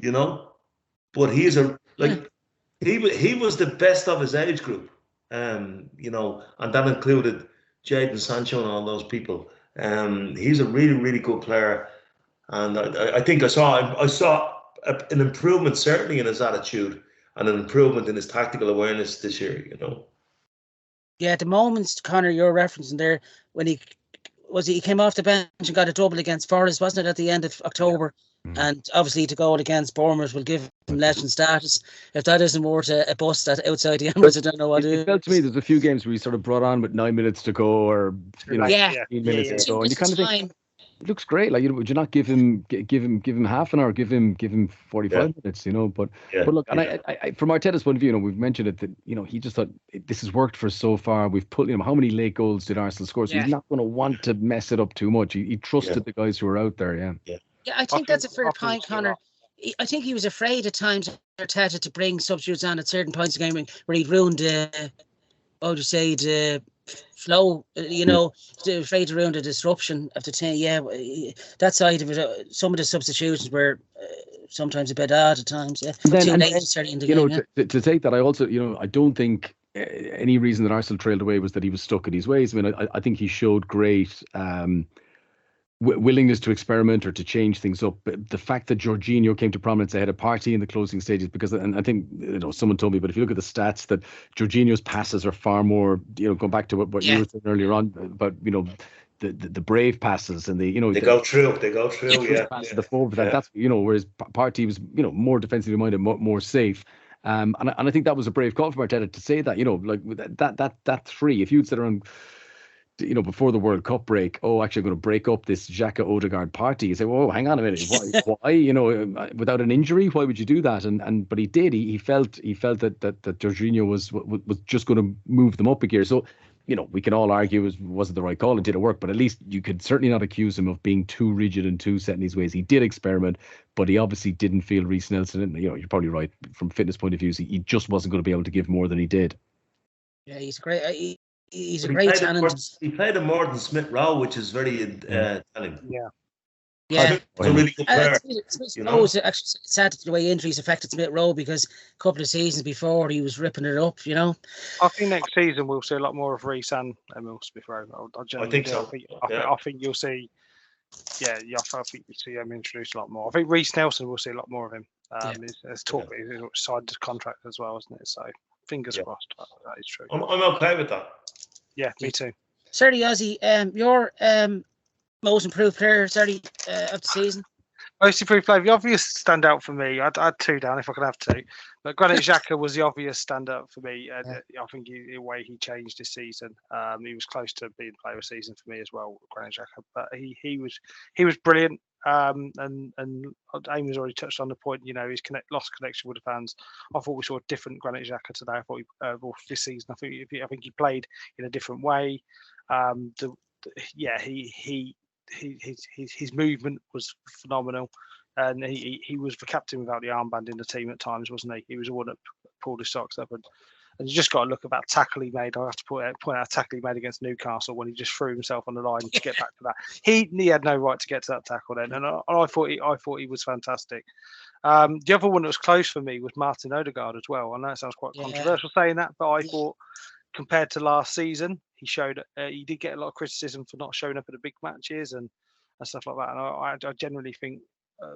You know? But he was the best of his age group. You know, and that included Jadon Sancho and all those people. He's a really, really good player. And I think I saw an improvement certainly in his attitude and an improvement in his tactical awareness this year, you know. Yeah, the moments, Conor, you're referencing there, when he came off the bench and got a double against Forest, wasn't it, at the end of October? And obviously to goal against Bournemouth will give him legend status. If that isn't worth a bust outside the Emirates, I don't know what it is. It felt to me there's a few games where he sort of brought on with 9 minutes to go, or 15 minutes to go, and you kind of think, it looks great. Like, would you not give him half an hour, give him 45 minutes, you know? But look, and I from Arteta's point of view, you know, we've mentioned it, that, you know, he just thought this has worked for so far. We've put, you know, how many late goals did Arsenal score? So he's not going to want to mess it up too much. He trusted the guys who were out there. Yeah, I think that's a fair point, Conor. I think he was afraid at times, Arteta, to bring substitutes on at certain points of the game where he'd ruined the flow, you know, afraid to ruin the disruption of the team. Yeah, that side of it, some of the substitutions were sometimes a bit odd at times. Yeah, to take that, I also, you know, I don't think any reason that Arsenal trailed away was that he was stuck in his ways. I mean, I think he showed great willingness to experiment or to change things up. But the fact that Jorginho came to prominence ahead of Partey in the closing stages, because, and I think, you know, someone told me, but if you look at the stats, that Jorginho's passes are far more, you know, going back to what you were saying earlier on about, you know, the brave passes and they go through the forward. That's, you know, whereas Partey was, you know, more defensively minded, more safe. And I think that was a brave call from Arteta to say that, you know, like that three, if you'd sit around, you know, before the World Cup break, actually I'm going to break up this Xhaka, Odegaard party. You say, whoa, hang on a minute, why? You know, without an injury, why would you do that? But he did. He felt that Jorginho was just going to move them up a gear. So, you know, we can all argue was it the right call and did it work? But at least you could certainly not accuse him of being too rigid and too set in his ways. He did experiment, but he obviously didn't feel Reece Nelson. And, you know, you're probably right from fitness point of view. He just wasn't going to be able to give more than he did. Yeah, he's great. He's a great talent. He played him more than Smith Rowe, which is very telling. Yeah. A really good player. It's actually sad the way injuries affected Smith Rowe, because a couple of seasons before he was ripping it up, you know. I think next season we'll see a lot more of Reece and Emil Smith Rowe. I think so. I think you'll see. I think you'll see him introduced a lot more. I think Reece Nelson will see a lot more of him. There's talk that he's signed a contract as well, isn't it? So fingers crossed that is true. I'm okay with that. Yeah, me too. Sorry, Ozzy, your most improved player, of the season? Most improved player, the obvious standout for me, I'd add 2 down if I could have 2, but Granit Xhaka was the obvious standout for me. I think the way he changed this season, he was close to being player of the season for me as well, Granit Xhaka. But he was brilliant. And Eamon's already touched on the point. His lost connection with the fans. I thought we saw a different Granit Xhaka today. I thought this season, I think he played in a different way. His movement was phenomenal, and he was the captain without the armband in the team at times, wasn't he? He was the one that pulled his socks up, and you just got to look at that tackle he made. I have to point out a tackle he made against Newcastle when he just threw himself on the line to get back to that. He had no right to get to that tackle then, and I thought he was fantastic. The other one that was close for me was Martin Odegaard as well. I know it sounds quite controversial saying that, but I thought compared to last season, he did get a lot of criticism for not showing up at the big matches and stuff like that. And I generally think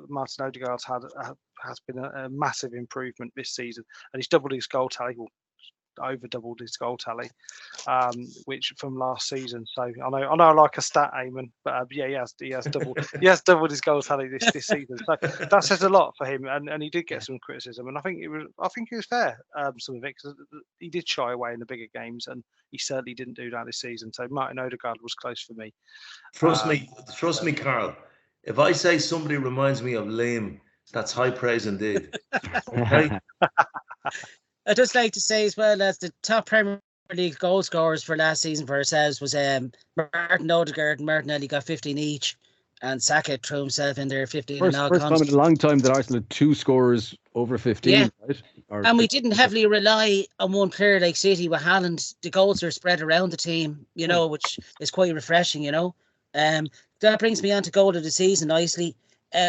Martin Odegaard's has been a massive improvement this season, and he's doubled his goal tally, over doubled his goal tally, which from last season. So I know I like a stat, Eamon, but he has doubled his goal tally this season. So that says a lot for him, and he did get some criticism, and I think it was fair, some of it, because he did shy away in the bigger games, and he certainly didn't do that this season. So Martin Odegaard was close for me. Trust me, Carl. If I say somebody reminds me of Liam, that's high praise indeed. Okay? I'd just like to say as well as the top Premier League goal scorers for last season for ourselves was Martin Odegaard and Martinelli got 15 each, and Saka threw himself in there 15 first and all. First time in a long time that Arsenal had 2 scorers over 15, right? And we didn't heavily rely on one player like City with Haaland. The goals are spread around the team, which is quite refreshing, That brings me on to goal of the season nicely.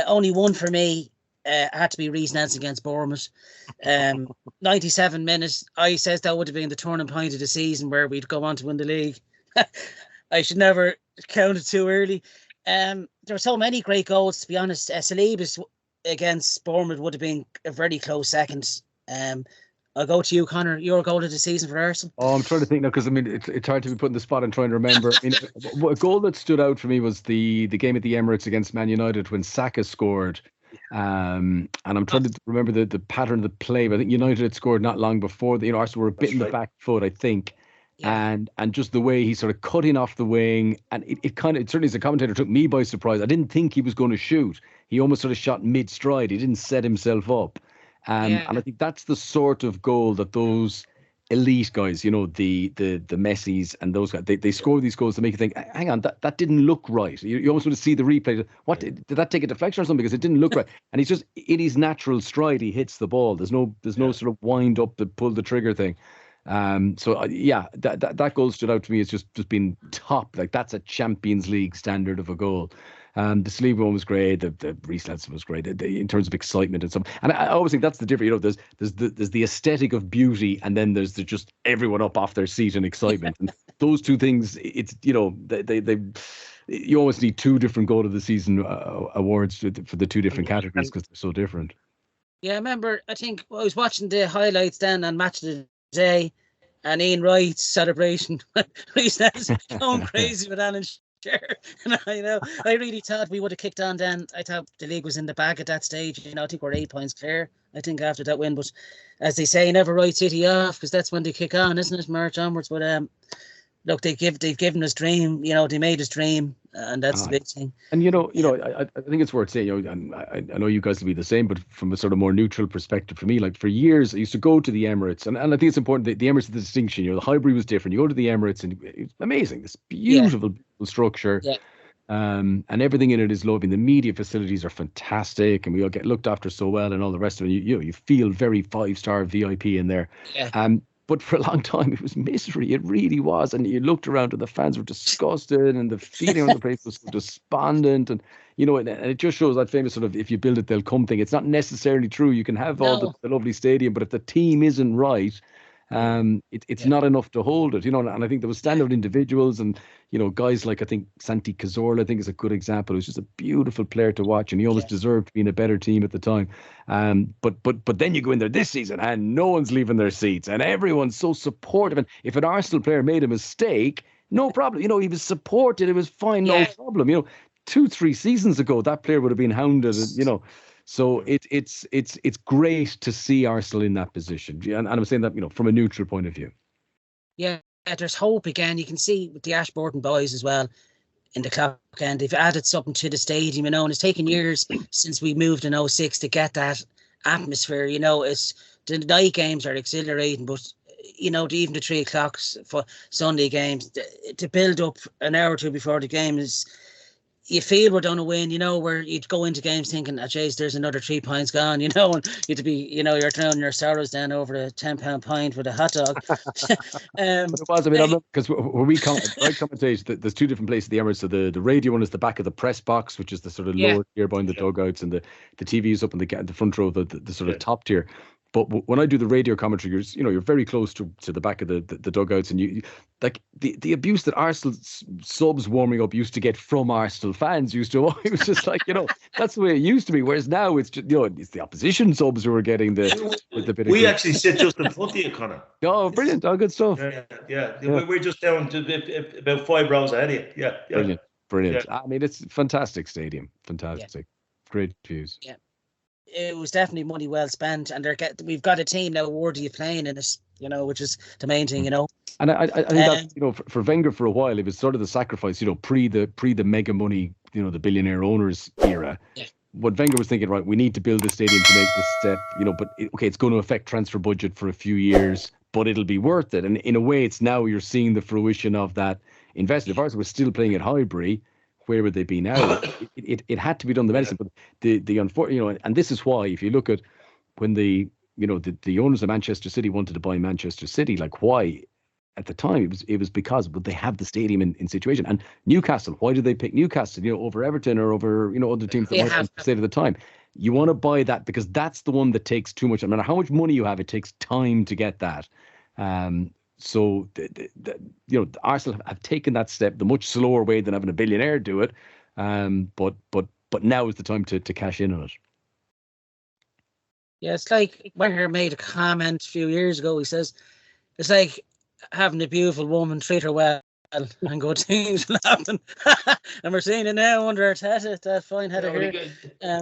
Only one for me. Had to be Reece Nelson against Bournemouth. 97 minutes. I says that would have been the turning point of the season where we'd go on to win the league. I should never count it too early. There were so many great goals, to be honest. Saliba's against Bournemouth would have been a very close second. I'll go to you, Conor. Your goal of the season for Arsenal. Oh, I'm trying to think now, because it's hard to be put in the spot and trying to remember. A goal that stood out for me was the game at the Emirates against Man United when Saka scored. And I'm trying to remember the pattern of the play, but I think United had scored not long before. Arsenal were a bit in the back foot, I think. Yeah. And just the way he sort of cut in off the wing, and it certainly as a commentator took me by surprise. I didn't think he was going to shoot. He almost sort of shot mid-stride. He didn't set himself up. And I think that's the sort of goal that those elite guys, the Messis and those guys, they score these goals to make you think, hang on, that didn't look right. You almost want to see the replay. What did that take a deflection or something? Because it didn't look right. And he's just in his natural stride, he hits the ball. There's no sort of wind up the pull the trigger thing. That goal stood out to me as just being top. Like, that's a Champions League standard of a goal. The Saliba one was great. The Reece Nelson was great in terms of excitement and stuff. And I always think that's the difference. There's the aesthetic of beauty, and then there's just everyone up off their seat in excitement. And those two things, it's you almost need 2 different goal of the season awards for the 2 different categories because they're so different. Yeah, I remember. I think I was watching the highlights then on Match of the Day, and Ian Wright's celebration. Reece Nelson going crazy with Alan. And I really thought we would have kicked on then. I thought the league was in the bag at that stage. I think we're 8 points clear, I think, after that win. But as they say, never write City off, because that's when they kick on, isn't it? March onwards. But look, they've given us dream. They made us dream, and that's the big thing. And I think it's worth saying. And I know you guys will be the same, but from a sort of more neutral perspective, for me, like for years, I used to go to the Emirates, and I think it's important that the Emirates is the distinction. The Highbury was different. You go to the Emirates, and it's amazing. This beautiful structure. Yeah. And everything in it is lovely. The media facilities are fantastic, and we all get looked after so well, and all the rest of it. You feel very 5-star VIP in there. Yeah. But for a long time, it was misery. It really was. And you looked around and the fans were disgusted, and the feeling on the place was so despondent. And, and it just shows that famous sort of, if you build it, they'll come thing. It's not necessarily true. You can have all the lovely stadium, but if the team isn't right, it's not enough to hold it, and I think there was standout individuals, and guys like, I think Santi Cazorla, I think, is a good example. He was just a beautiful player to watch, and he always deserved being a better team at the time. But then you go in there this season and no one's leaving their seats, and everyone's so supportive. And if an Arsenal player made a mistake, no problem. He was supported. It was fine, no problem. 2-3 seasons ago, that player would have been hounded, you know. So it's great to see Arsenal in that position. And I'm saying that, you know, from a neutral point of view. Yeah, there's hope again. You can see with the Ashburton boys as well in the clock end. They've added something to the stadium, you know, and it's taken years since we moved in 06 to get that atmosphere. You know, it's the night games are exhilarating, but you know, even the 3 o'clocks for Sunday games, to build up an hour or two before the game is, you feel we're going to win, you know, where you'd go into games thinking, oh, geez, there's another 3 pints gone, you know, and you'd be, you know, you're throwing your sorrows down over a £10 pint with a hot dog. But it was, I mean, because when we commentate, there's 2 different places at the Emirates. So the radio one is the back of the press box, which is the sort of lower tier behind the dugouts, and the TV is up in the front row, the sort of top tier. But when I do the radio commentary, you're very close to the back of the dugouts, and you like the abuse that Arsenal subs warming up used to get from Arsenal fans it was just like, you know, that's the way it used to be. Whereas now it's just, you know, it's the opposition subs who are getting the bit. We actually sit just in front of you, Conor. Oh, brilliant! Oh, good stuff. Yeah. We're just down to about 5 rows ahead of you. Yeah. Brilliant. Yeah. I mean, it's a fantastic stadium. Fantastic. Great views. Yeah. It was definitely money well spent, and we've got a team now worthy of playing in it, you know, which is the main thing, you know. And I think that, you know, for Wenger for a while, it was sort of the sacrifice, you know, pre the mega money, you know, the billionaire owners era. Yeah. What Wenger was thinking, right, we need to build the stadium to make this step, you know, but it's going to affect transfer budget for a few years, but it'll be worth it. And in a way, it's now you're seeing the fruition of that investment. If Arsenal was still playing at Highbury, where would they be now? It had to be done the medicine, but the unfortunate, you know, and this is why, if you look at when the owners of Manchester City wanted to buy Manchester City, like why at the time it was because they have the stadium in situation. And Newcastle, why did they pick Newcastle, you know, over Everton or over, you know, other teams that might have the state at the time? You want to buy that because that's the one that takes too much. No matter how much money you have, it takes time to get that. So, you know, Arsenal have taken that step the much slower way than having a billionaire do it. But now is the time to cash in on it. Yeah, it's like Wenger made a comment a few years ago. He says, it's like having a beautiful woman, treat her well, and good things will happen. And we're seeing it now under Arteta, that fine header here.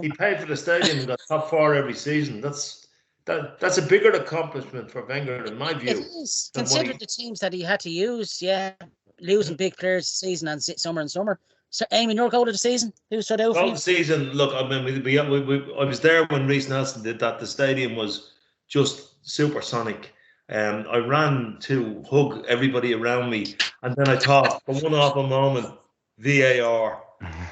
He paid for the stadium and got top 4 every season. That's a bigger accomplishment for Wenger, in my view. It is. Consider the teams that he had to use. Yeah, losing big players season and summer and summer. So, Eamon, your goal of the season? Who stood out for you? Goal of the season. Look, I mean, I was there when Reece Nelson did that. The stadium was just supersonic. I ran to hug everybody around me, and then I thought, for one awful moment, VAR.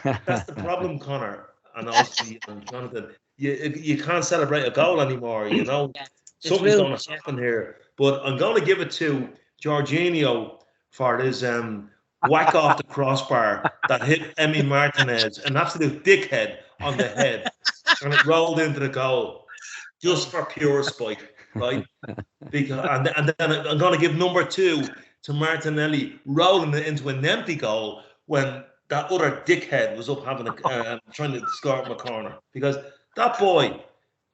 That's the problem, Conor and Ozzy and Jonathan. You can't celebrate a goal anymore, you know. Something's going to happen here. But I'm going to give it to Jorginho for his whack off the crossbar that hit Emi Martinez, an absolute dickhead on the head, and it rolled into the goal just for pure spite, right? Because and then I'm going to give number 2 to Martinelli rolling it into an empty goal when that other dickhead was up having trying to score from a corner. Because that boy,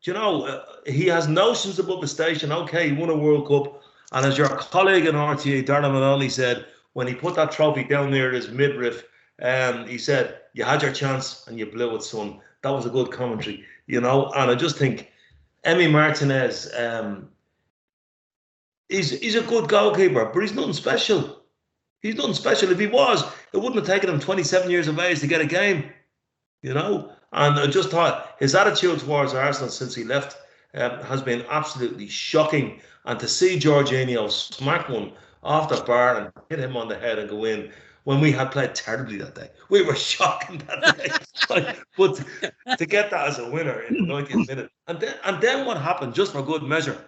you know, he has notions above the station. Okay, he won a World Cup. And as your colleague in RTA, Darren Maloney, said, when he put that trophy down near his midriff, he said, you had your chance and you blew it, son. That was a good commentary, you know. And I just think Emi Martinez, he's a good goalkeeper, but he's nothing special. He's nothing special. If he was, it wouldn't have taken him 27 years of age to get a game, you know. And I just thought his attitude towards Arsenal since he left has been absolutely shocking. And to see Jorginho smack one off the bar and hit him on the head and go in when we had played terribly that day, we were shocking that day. But to get that as a winner in the 90th minute, and then what happened? Just for good measure,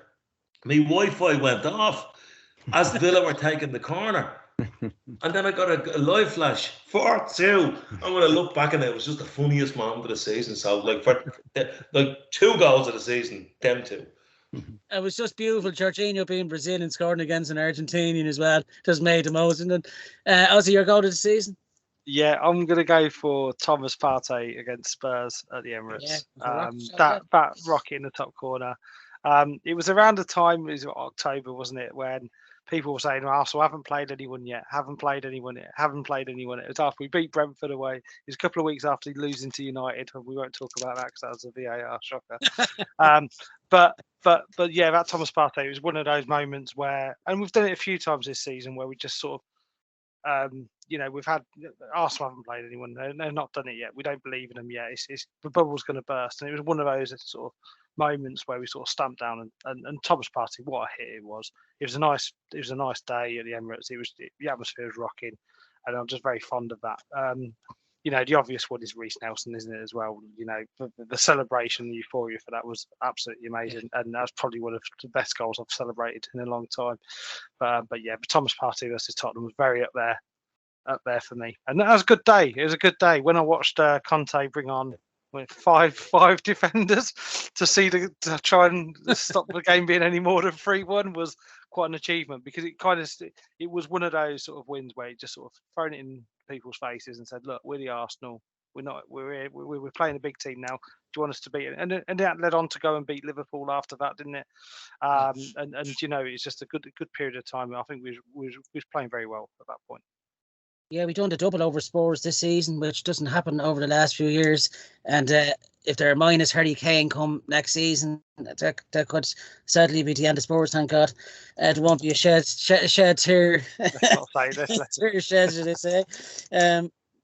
my Wi-Fi went off as Villa were taking the corner. And then I got a live flash 4-2. I'm going to look back and it was just the funniest moment of the season. So like 2 goals of the season, them 2. It was just beautiful. Jorginho being Brazilian, scoring against an Argentinian as well, just made the most. And then, Ozzy, your goal of the season? Yeah, I'm going to go for Thomas Partey against Spurs at the Emirates. Yeah, that rocket in the top corner. It was around the time, it was October, wasn't it, when people were saying, Arsenal haven't played anyone yet, haven't played anyone yet, haven't played anyone yet. It was after we beat Brentford away. It was a couple of weeks after losing to United. We won't talk about that because that was a VAR shocker. But yeah, that Thomas Partey was one of those moments where, and we've done it a few times this season, where we just sort of, we've had Arsenal haven't played anyone. They've not done it yet. We don't believe in them yet. The bubble's going to burst, and it was one of those sort of moments where we sort of stamped down. And Thomas Partey, what a hit it was! It was a nice day at the Emirates. The atmosphere was rocking, and I'm just very fond of that. The obvious one is Reece Nelson, isn't it, as well? The celebration, the euphoria for that was absolutely amazing. And that's probably one of the best goals I've celebrated in a long time. But Thomas Partey versus Tottenham was very up there for me. And that was a good day. It was a good day. When I watched Conte bring on five defenders to try and stop the game being any more than 3-1 was quite an achievement, because it was one of those sort of wins where it just sort of thrown it in people's faces and said, look, we're the Arsenal, we're playing a big team now, do you want us to beat it? And that led on to go and beat Liverpool after that, didn't it? It's just a good period of time. I think we was playing very well at that point. Yeah, we've done the double over Spurs this season, which doesn't happen over the last few years. And if they're minus Harry Kane come next season, that could sadly be the end of Spurs, thank God. There won't be a shed here. Let's not say this. Shed, should I say.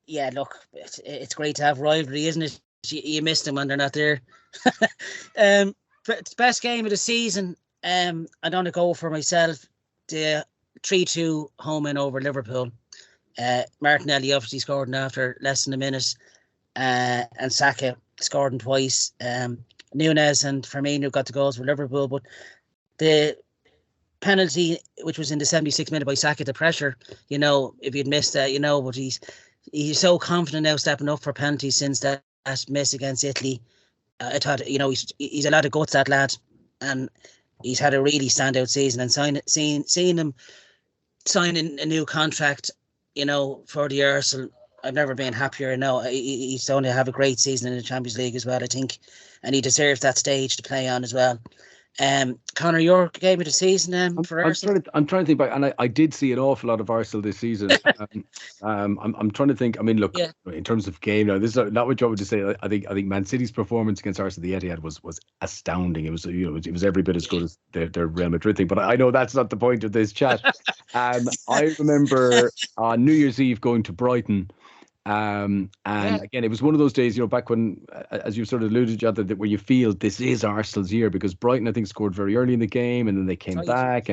Yeah, look, it's great to have rivalry, isn't it? You miss them when they're not there. But best game of the season, I'm going to go for myself, the 3-2 home win over Liverpool. Martinelli obviously scored in after less than a minute, and Saka scored twice. Nunes and Firmino got the goals for Liverpool, but the penalty, which was in the 76th minute by Saka, the pressure, if you'd missed that, but he's so confident now stepping up for penalties since that miss against Italy. I thought, he's a lot of guts, that lad, and he's had a really standout season. And seeing him signing a new contract, for the Arsenal, I've never been happier. No, he's going to have a great season in the Champions League as well, I think, and he deserves that stage to play on as well. Conor, your game of the season for Arsenal? I'm trying to think back, and I did see an awful lot of Arsenal this season. I'm trying to think. I mean, look, in terms of game, now this is not what you want to say. I think Man City's performance against Arsenal, the Etihad, was astounding. It was it was every bit as good as their Real Madrid thing. But I know that's not the point of this chat. I remember on New Year's Eve going to Brighton. Again, it was one of those days, back when, as you sort of alluded to, that where you feel this is Arsenal's year, because Brighton, I think, scored very early in the game, and then they came back,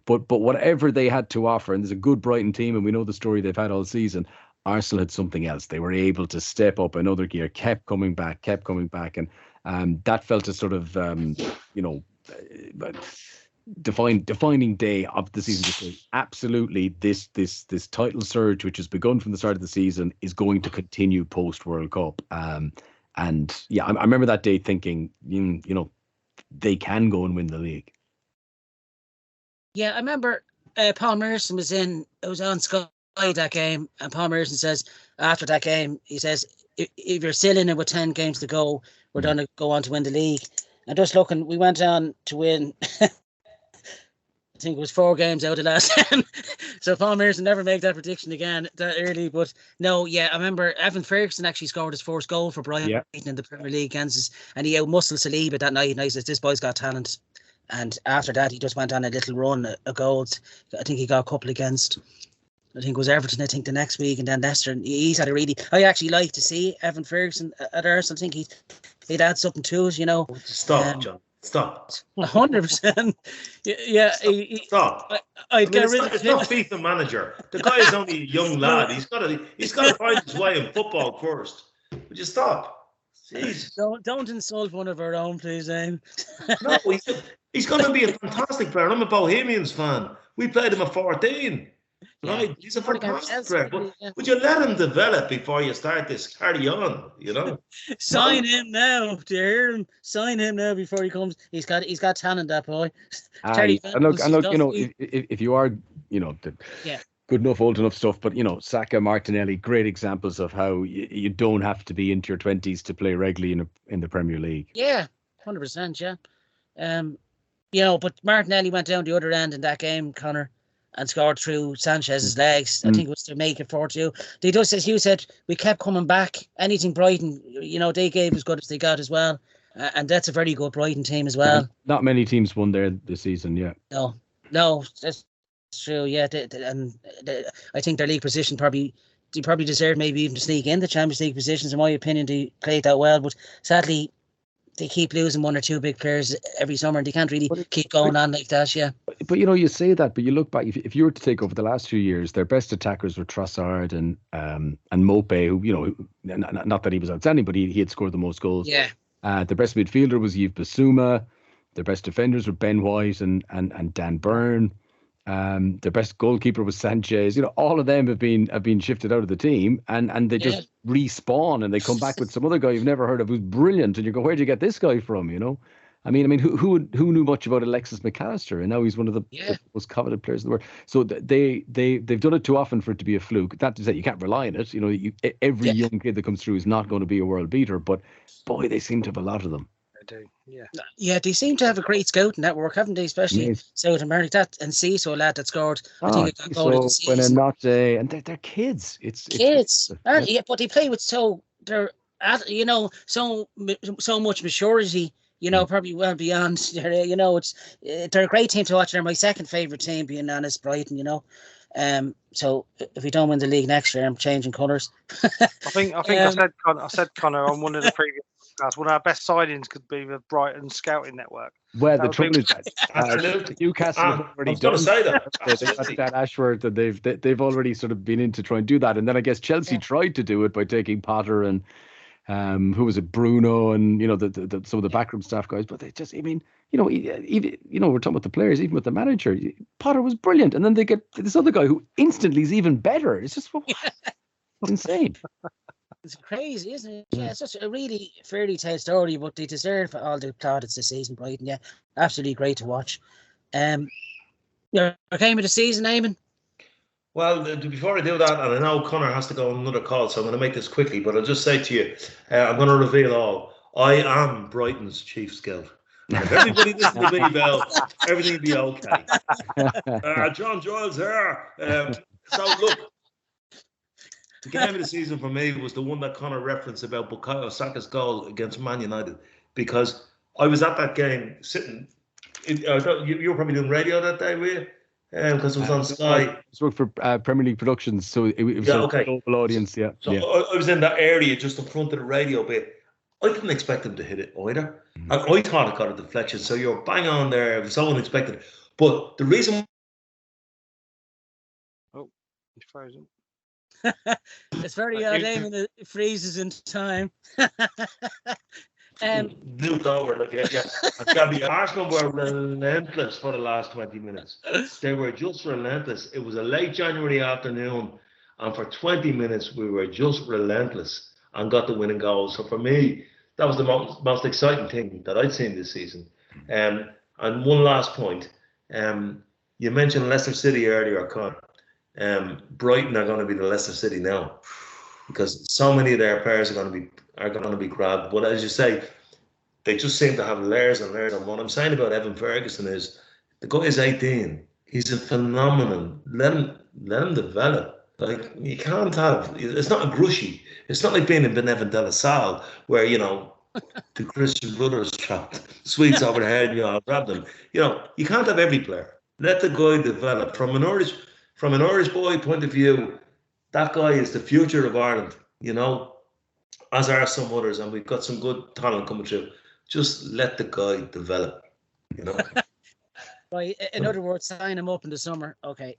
but whatever they had to offer, and there's a good Brighton team, and we know the story they've had all season. Arsenal had something else. They were able to step up another gear, kept coming back, and that felt a sort of defining day of the season. To say, absolutely, this title surge, which has begun from the start of the season, is going to continue post World Cup. I remember that day thinking, they can go and win the league. Yeah, I remember Paul Merson was on Sky that game, and Paul Merson says after that game, he says, if you're still in it with 10 games to go, we're going to go on to win the league. And just looking, we went on to win. I think it was 4 games out of the last 10. So Paul Merson never made that prediction again that early. But no, I remember Evan Ferguson actually scored his first goal for Brighton in the Premier League against us, and he out-muscled Saliba that night, and he says, this boy's got talent. And after that, he just went on a little run of goals. I think he got a couple against, I think it was Everton, I think, the next week, and then Leicester. And he's had a really, I actually like to see Evan Ferguson at Arsenal. I think he'd add something to us, Stop, John. Stop. 100%. Yeah. Stop. I'd get rid of It's not FIFA manager. The guy is only a young lad. He's got to find his way in football first. Would you stop? Jeez. Don't insult one of our own, please, Aim. No, he's going to be a fantastic player. I'm a Bohemians fan. We played him at 14. Right, he's a fantastic player. But would you let him develop before you start this carry on? Sign him now. Do you hear him? Sign him now before he comes. He's got talent, that boy. And look, if you are, good enough, old enough stuff, but Saka, Martinelli, great examples of how you don't have to be into your 20s to play regularly in the Premier League. Yeah, 100%. Yeah. But Martinelli went down the other end in that game, Conor. and scored through Sanchez's legs. I think it was to make it 4-2. They just, as you said, we kept coming back. Anything Brighton, they gave as good as they got as well. And that's a very good Brighton team as well. Not many teams won there this season, yeah. No, that's true. Yeah, I think their league position they probably deserve maybe even to sneak in the Champions League positions. In my opinion, they played that well, but sadly, they keep losing one or two big players every summer, and they can't really keep going on like that. Yeah. But you say that, but you look back. If you were to take over the last few years, their best attackers were Trossard and Mope, who not that he was outstanding, but he had scored the most goals. Yeah. The best midfielder was Yves Bissouma. Their best defenders were Ben White and Dan Burn. Their best goalkeeper was Sanchez. All of them have been shifted out of the team, and they just respawn and they come back with some other guy you've never heard of who's brilliant, and you go, where'd you get this guy from? I mean, who knew much about Alexis McAllister, and now he's one of the most coveted players in the world. So they've done it too often for it to be a fluke. Not to say you can't rely on it. Every young kid that comes through is not going to be a world beater, but boy, they seem to have a lot of them. Do. Yeah, they seem to have a great scouting network, haven't they? Especially South America. And Ciso, a lad that scored. I think it got goal of the season. And they're kids. It's kids. But they play with they're so much maturity. Probably well beyond. They're a great team to watch. They're my second favorite team, being honest, Brighton. So if we don't win the league next year, I'm changing colours. I think I said Connor on one of the previous podcasts. One of our best signings could be the Brighton scouting network. Well, the trouble is that Newcastle have already done that. They've got Dan Ashworth, and they've already sort of been in to try and do that. And then I guess Chelsea tried to do it by taking Potter and who was it, Bruno, and some of the backroom staff guys. But they just, even we're talking about the players, even with the manager, Potter was brilliant, and then they get this other guy who instantly is even better. It's just insane. It's crazy, isn't it? Yeah, it's such a really fairy tale story, but they deserve all the plaudits this season, Brighton. Yeah, absolutely great to watch. Your game of the season, Eamon? Well, before I do that, and I know Connor has to go on another call, so I'm going to make this quickly, but I'll just say to you, I'm going to reveal all. I am Brighton's chief scout. If everybody listens to me, Bell, everything will be okay. John Giles here. So, look, the game of the season for me was the one that Connor referenced about Bukayo Saka's goal against Man United, because I was at that game sitting. You were probably doing radio that day, were you? Because it was on Sky. I worked for Premier League Productions, so it was a global audience. So I was in that area just in front of the radio bit. I didn't expect him to hit it either. I thought it got a deflection, so you're bang on there. It was so unexpected. But the reason... Oh, he's frozen. It's very odd, Eamon, it freezes in time. Looked over, Arsenal were relentless for the last 20 minutes. They were just relentless. It was a late January afternoon, and for 20 minutes we were just relentless and got the winning goal. So for me, that was the most exciting thing that I'd seen this season. And one last point. You mentioned Leicester City earlier, Con. Brighton are going to be the Leicester City now, because so many of their players are going to be grabbed. But as you say, they just seem to have layers and layers. And what I'm saying about Evan Ferguson is, the guy is 18. He's a phenomenon. Let him develop. Like, you can't have. It's not a grushy. It's not like being in Benevent de la Salle, where the Christian brothers chopped sweets over the head. I'll grab them. You can't have every player. Let the guy develop. From an Irish boy point of view, that guy is the future of Ireland, as are some others, and we've got some good talent coming through. Just let the guy develop, Right, in other words, sign him up in the summer. Okay.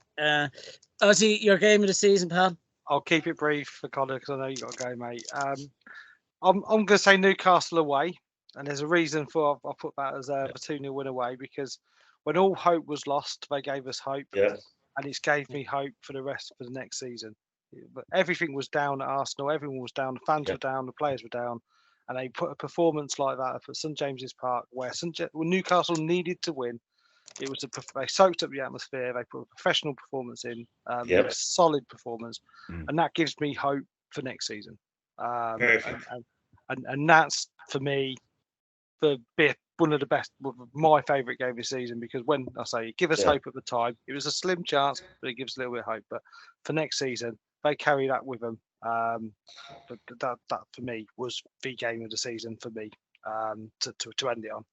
Ozzy, your game of the season, pal? I'll keep it brief for Connor, because I know you got to go, mate. I'm going to say Newcastle away, and there's a reason for I put that as a 2-0 win away, because when all hope was lost, they gave us hope. Yeah. And it's gave me hope for the next season. But everything was down at Arsenal. Everyone was down. The fans were down. The players were down. And they put a performance like that at St James's Park, where Newcastle needed to win. It was they soaked up the atmosphere. They put a professional performance in, a solid performance, and that gives me hope for next season. And that's for me the one of the best, my favourite game this season, because when I say give us hope at the time, it was a slim chance, but it gives a little bit of hope. But for next season, they carry that with them. But that for me was the game of the season for me, to end it on.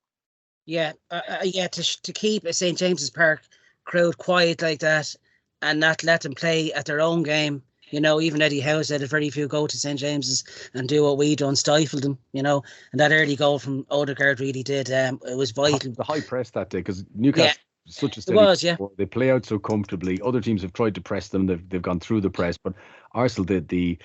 Yeah, to keep a St James's Park crowd quiet like that and not let them play at their own game. You know, even Eddie Howe said that very few go to St James's and do what we done, stifle them, you know. And that early goal from Odegaard really did. It was vital. The high press that day, because Newcastle such a steady sport. They play out so comfortably. Other teams have tried to press them. They've gone through the press. But Arsenal did the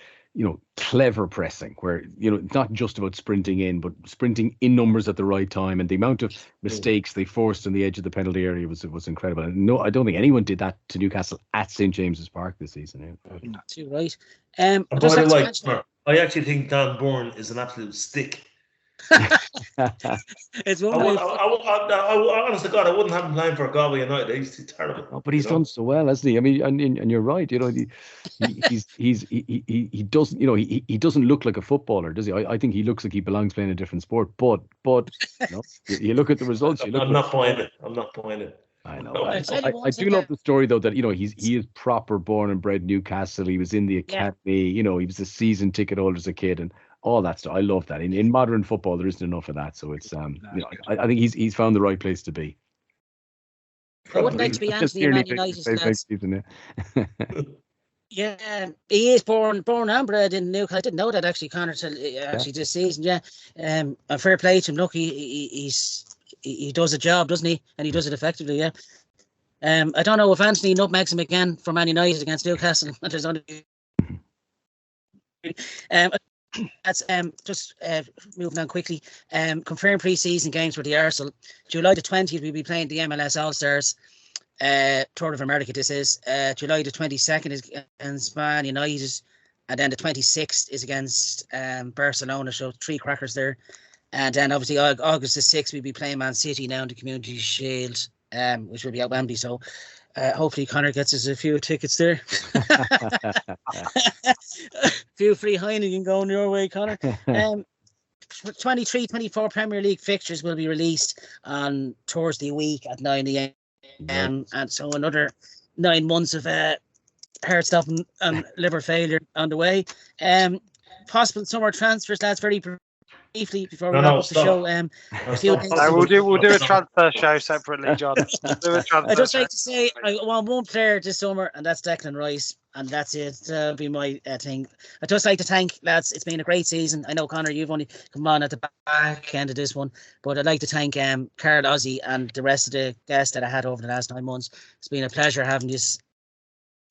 clever pressing, where, it's not just about sprinting in, but sprinting in numbers at the right time. And the amount of mistakes they forced on the edge of the penalty area was incredible. And no, I don't think anyone did that to Newcastle at St James's Park this season. Too right. I actually think Dan Bourne is an absolute stick. It's one honest to God, I wouldn't have him playing for Galway United. He's terrible. Oh, but he's done so well, hasn't he? I mean, and you're right. He doesn't. He doesn't look like a footballer, does he? I think he looks like he belongs playing a different sport. But you look at the results. I'm not buying it. I know. I do love the story, though, that he is proper born and bred Newcastle. He was in the academy. He was a season ticket holder as a kid, and all that stuff. I love that. In modern football, there isn't enough of that. So it's I think he's found the right place to be. I wouldn't like to be Anthony Man United. Yeah, he is born and bred in Newcastle. I didn't know that actually, Conor, till this season. Yeah, a fair play to him. Look, he does a job, doesn't he? And he does it effectively. Yeah. I don't know if Anthony nutmegs him again for Man United against Newcastle. There's only. That's just moving on quickly. Confirmed pre-season games for the Arsenal. July the 20th, we'll be playing the MLS All-Stars Tour of America. This is July the 22nd is against Man United, and then the 26th is against Barcelona. So 3 crackers there, and then obviously August the 6th we'll be playing Man City now in the Community Shield, which will be at Wembley. So. Hopefully Conor gets us a few tickets there. A few free Heineken going your way, Conor. 23-24 Premier League fixtures will be released on Thursday week at 9 a.m. And so another 9 months of heart stopping and liver failure on the way. Possible summer transfers, lads, very briefly before we wrap up the show. We'll do a transfer show separately, John. I'd just like to say I want one player this summer, and that's Declan Rice, and that's it. That'll be my thing. I'd just like to thank, lads, it's been a great season. I know, Conor, you've only come on at the back end of this one, but I'd like to thank Carl, Ozzy, and the rest of the guests that I had over the last 9 months. It's been a pleasure having this.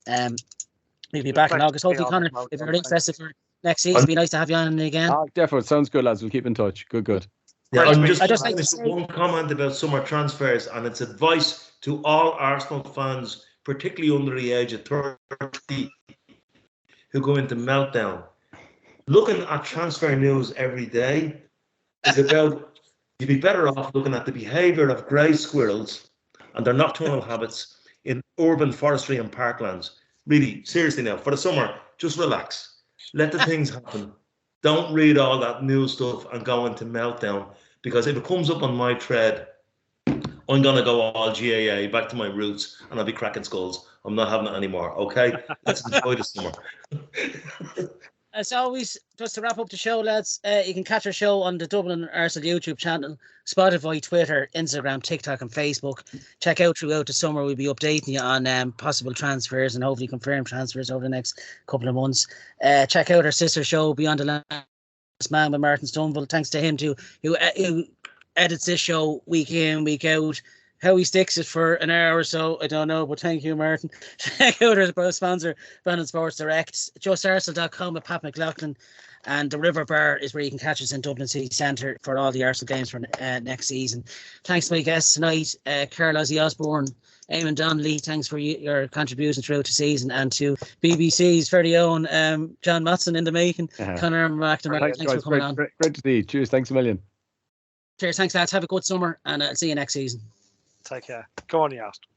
We'll be back in August. Hopefully, Conor, if you're interested for next season, it'd be nice to have you on again. Definitely. Sounds good, lads. We'll keep in touch. Good. Yeah, I just like to say one comment about summer transfers, and it's advice to all Arsenal fans, particularly under the age of 30, who go into meltdown. Looking at transfer news every day is about, you'd be better off looking at the behaviour of grey squirrels and their nocturnal habits in urban forestry and parklands. Really, seriously now, for the summer, just relax. Let the things happen. Don't read all that news stuff and go into meltdown, because if it comes up on my thread, I'm going to go all GAA, back to my roots, and I'll be cracking skulls. I'm not having it anymore, okay? Let's enjoy the summer. As always, just to wrap up the show, lads, you can catch our show on the Dublin Arsenal YouTube channel, Spotify, Twitter, Instagram, TikTok, and Facebook. Check out throughout the summer. We'll be updating you on possible transfers and hopefully confirmed transfers over the next couple of months. Check out our sister show, Beyond the Last Man, with Martin Stoneville. Thanks to him too, who edits this show week in, week out. How he sticks it for an hour or so, I don't know, but thank you, Martin. Check out our sponsor, Brandon Sports Direct, justarsenal.com with Pat McLaughlin, and the River Bar is where you can catch us in Dublin City Centre for all the Arsenal games for next season. Thanks to my guests tonight, Carl Ozzy Osborne, Eamon Donnelly, thanks for your contribution throughout the season, and to BBC's very own John Matson in the making, Conor Matt. Thanks for coming on. Great to see you. Cheers, thanks a million. Cheers, thanks lads, have a good summer, and I'll see you next season. Take care. Go on, you asked.